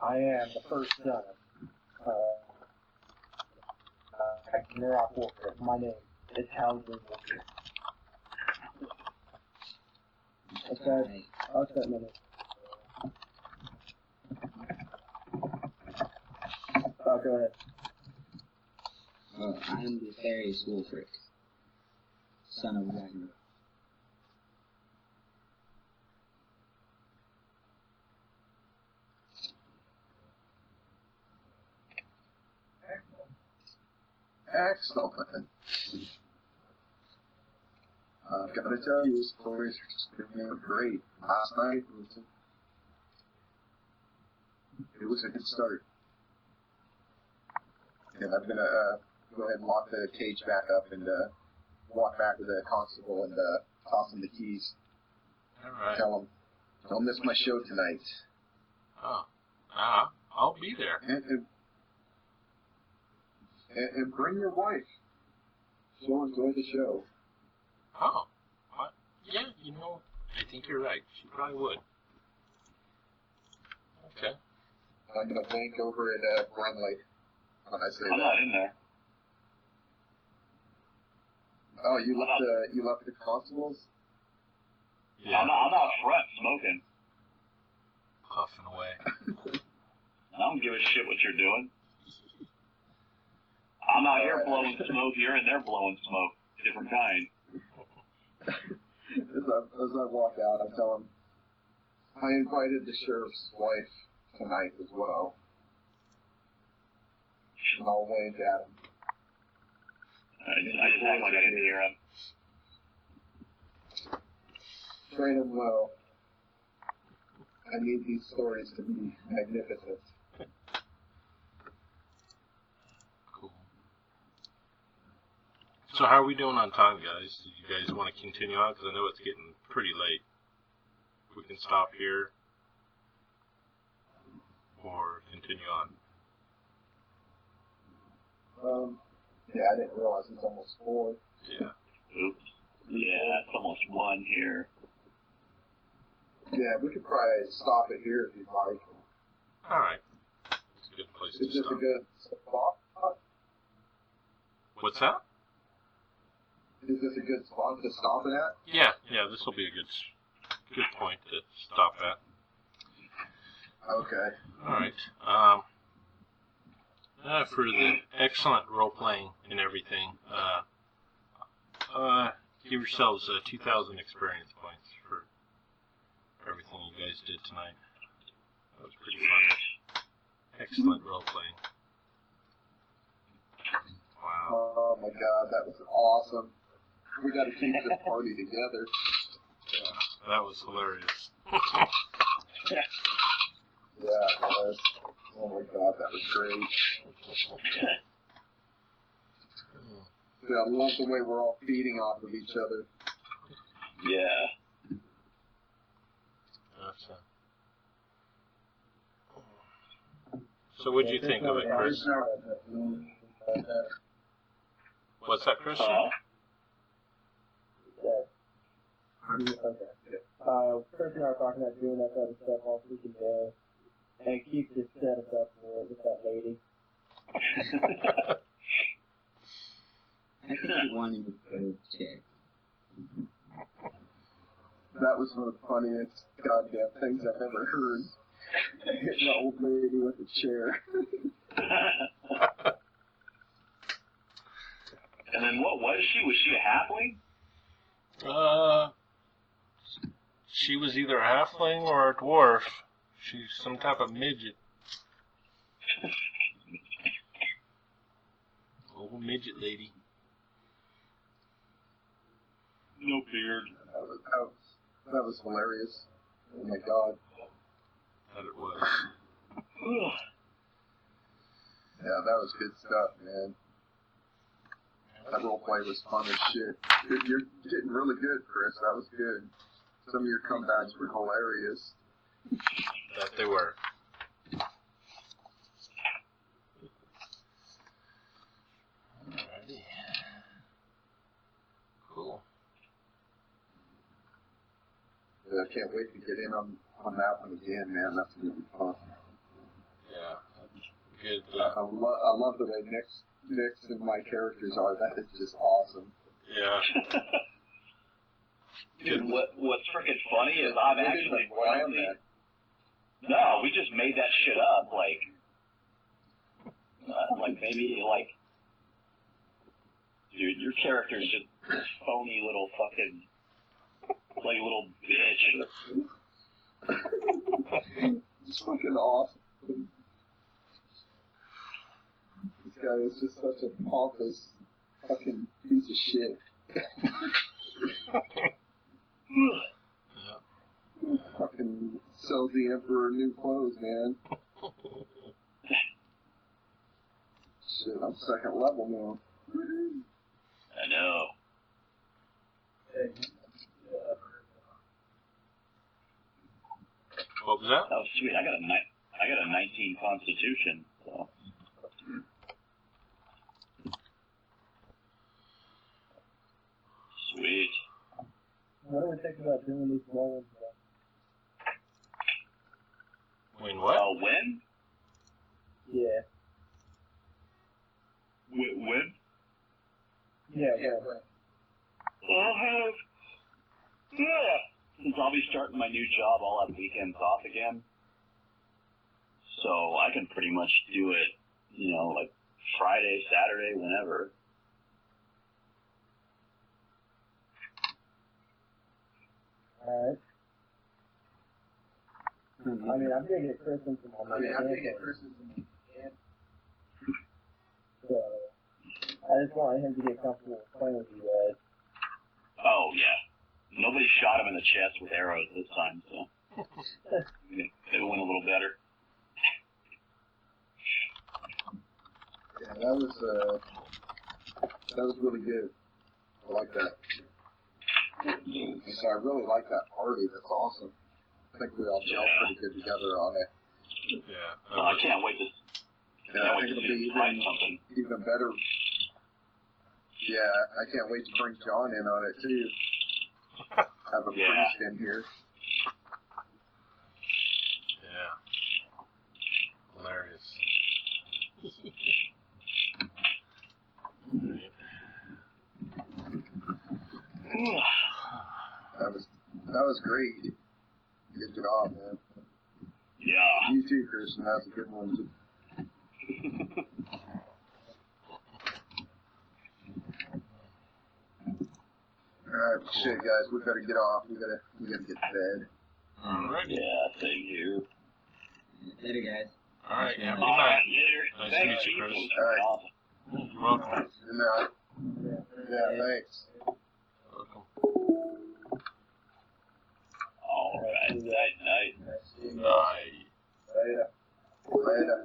[SPEAKER 3] I am the first son of Nurok Walker. My name is Townsend Walker. I'll set my name. Oh, go ahead.
[SPEAKER 4] I am the Farius Wolfric, son of Ragnarok.
[SPEAKER 5] Excellent. I've got to tell you, the stories are great. Last night it was a good start. And I'm going to go ahead and lock the cage back up and walk back to the constable and toss him the keys.
[SPEAKER 2] Alright.
[SPEAKER 5] Tell him, don't miss my show tonight.
[SPEAKER 2] Oh. I'll be there.
[SPEAKER 5] And bring your wife. She'll enjoy the show.
[SPEAKER 2] Oh. Yeah, I think you're right. She probably would. Okay.
[SPEAKER 5] I'm going to blink over at Brunley when I say
[SPEAKER 1] I'm
[SPEAKER 5] that.
[SPEAKER 1] not in there.
[SPEAKER 5] Oh, you left the constables?
[SPEAKER 2] Yeah.
[SPEAKER 1] I'm out front smoking.
[SPEAKER 2] Puffing away.
[SPEAKER 1] I don't give a shit what you're doing. I'm out here blowing smoke. You're in there blowing smoke. Different kind.
[SPEAKER 5] As I walk out, I tell him, I invited the sheriff's wife tonight as well. And I'll wave at him.
[SPEAKER 1] I just act like I didn't hear him.
[SPEAKER 5] Train him well. I need these stories to be magnificent.
[SPEAKER 2] Cool. So how are we doing on time, guys? Do you guys want to continue on? Because I know it's getting pretty late. We can stop here. Or continue on.
[SPEAKER 5] Yeah, I didn't realize it's almost 4.
[SPEAKER 2] Yeah.
[SPEAKER 1] Oops. Yeah, it's almost 1 here.
[SPEAKER 5] Yeah, we could probably stop it here if you'd like.
[SPEAKER 2] All right. It's a good place to
[SPEAKER 5] Is this
[SPEAKER 2] stop.
[SPEAKER 5] a good spot?
[SPEAKER 2] What's that?
[SPEAKER 5] Is this a good spot to stop it at?
[SPEAKER 2] Yeah, this will be a good point to stop at.
[SPEAKER 5] Okay.
[SPEAKER 2] All right. For the excellent role playing and everything, give yourselves 2,000 experience points for everything you guys did tonight. That was pretty fun. Excellent role playing. Wow.
[SPEAKER 5] Oh my god, that was awesome. We got to keep this party together.
[SPEAKER 2] Yeah, that was hilarious.
[SPEAKER 5] Yeah, it was. Oh my god, that was great. Yeah, I love the way we're all feeding off of each other.
[SPEAKER 1] Yeah.
[SPEAKER 2] Gotcha. So what'd you think of it, Chris? What's that, Chris?
[SPEAKER 3] Chris and I are talking about doing that type of stuff all freaking day, and Keith just set us up for it with that lady.
[SPEAKER 4] I think he wanted to go check.
[SPEAKER 5] That was one of the funniest goddamn things I've ever heard. Hitting an old lady with a chair.
[SPEAKER 1] And then what was she? Was she a halfling?
[SPEAKER 2] She was either a halfling or a dwarf. She's some type of midget. Old midget lady.
[SPEAKER 1] No beard.
[SPEAKER 5] That was hilarious. Oh my god.
[SPEAKER 2] That it was.
[SPEAKER 5] Yeah, that was good stuff, man. That roleplay was fun as shit. You're getting really good, Chris. That was good. Some of your comebacks were hilarious.
[SPEAKER 2] That they were. Alrighty. Cool.
[SPEAKER 5] Yeah, I can't wait to get in on that one again, man. That's gonna be fun.
[SPEAKER 2] Yeah. Good.
[SPEAKER 5] I love the way Nick's and my characters are. That is just awesome.
[SPEAKER 2] Yeah.
[SPEAKER 1] Dude, what's freaking funny is I've actually No, we just made that shit up. Dude, your character's just this phony little fucking, little bitch.
[SPEAKER 5] It's fucking awesome. This guy is just such a pompous fucking piece of shit. Fucking sells the Emperor new clothes, man. Shit, I'm second level now.
[SPEAKER 1] I know.
[SPEAKER 2] What was that?
[SPEAKER 1] Oh, sweet. I got a 19 Constitution. So. Sweet.
[SPEAKER 3] What do we think about doing these roles?
[SPEAKER 2] Wayne, what?
[SPEAKER 1] When?
[SPEAKER 3] Yeah.
[SPEAKER 1] When?
[SPEAKER 3] Yeah.
[SPEAKER 1] I'll have. Yeah. Since I'll be starting my new job, I'll have weekends off again. So I can pretty much do it, Friday, Saturday, whenever.
[SPEAKER 3] Alright. I mean, I'm gonna get Chris into my So, I just want him to get comfortable playing with you guys.
[SPEAKER 1] Oh, yeah. Nobody shot him in the chest with arrows this time, so it'll win a little better.
[SPEAKER 5] Yeah, that was really good. I like that. So I really like that party. That's awesome. I think we all gel pretty good together on it.
[SPEAKER 2] Yeah.
[SPEAKER 1] I can't wait to.
[SPEAKER 5] Yeah, I think it'll be even better. Yeah, I can't wait to bring John in on it too. Have a priest in here.
[SPEAKER 2] Yeah. Hilarious.
[SPEAKER 5] That was great. Good job, man.
[SPEAKER 1] Yeah.
[SPEAKER 5] You too, Christian. That's a good one too. Alright, shit, guys, we better get off. We gotta get to bed.
[SPEAKER 2] Alright.
[SPEAKER 1] Yeah, same here.
[SPEAKER 4] Later, guys.
[SPEAKER 2] Alright, yeah. Good
[SPEAKER 1] All
[SPEAKER 2] night.
[SPEAKER 1] right, later.
[SPEAKER 2] Nice to
[SPEAKER 1] Thanks,
[SPEAKER 2] meet you, Chris.
[SPEAKER 1] Ethan.
[SPEAKER 5] All right.
[SPEAKER 1] Awesome.
[SPEAKER 2] You're welcome.
[SPEAKER 5] Good night. Yeah, thanks.
[SPEAKER 2] Welcome.
[SPEAKER 1] All right. Night, night.
[SPEAKER 2] Night.
[SPEAKER 5] Later. Later.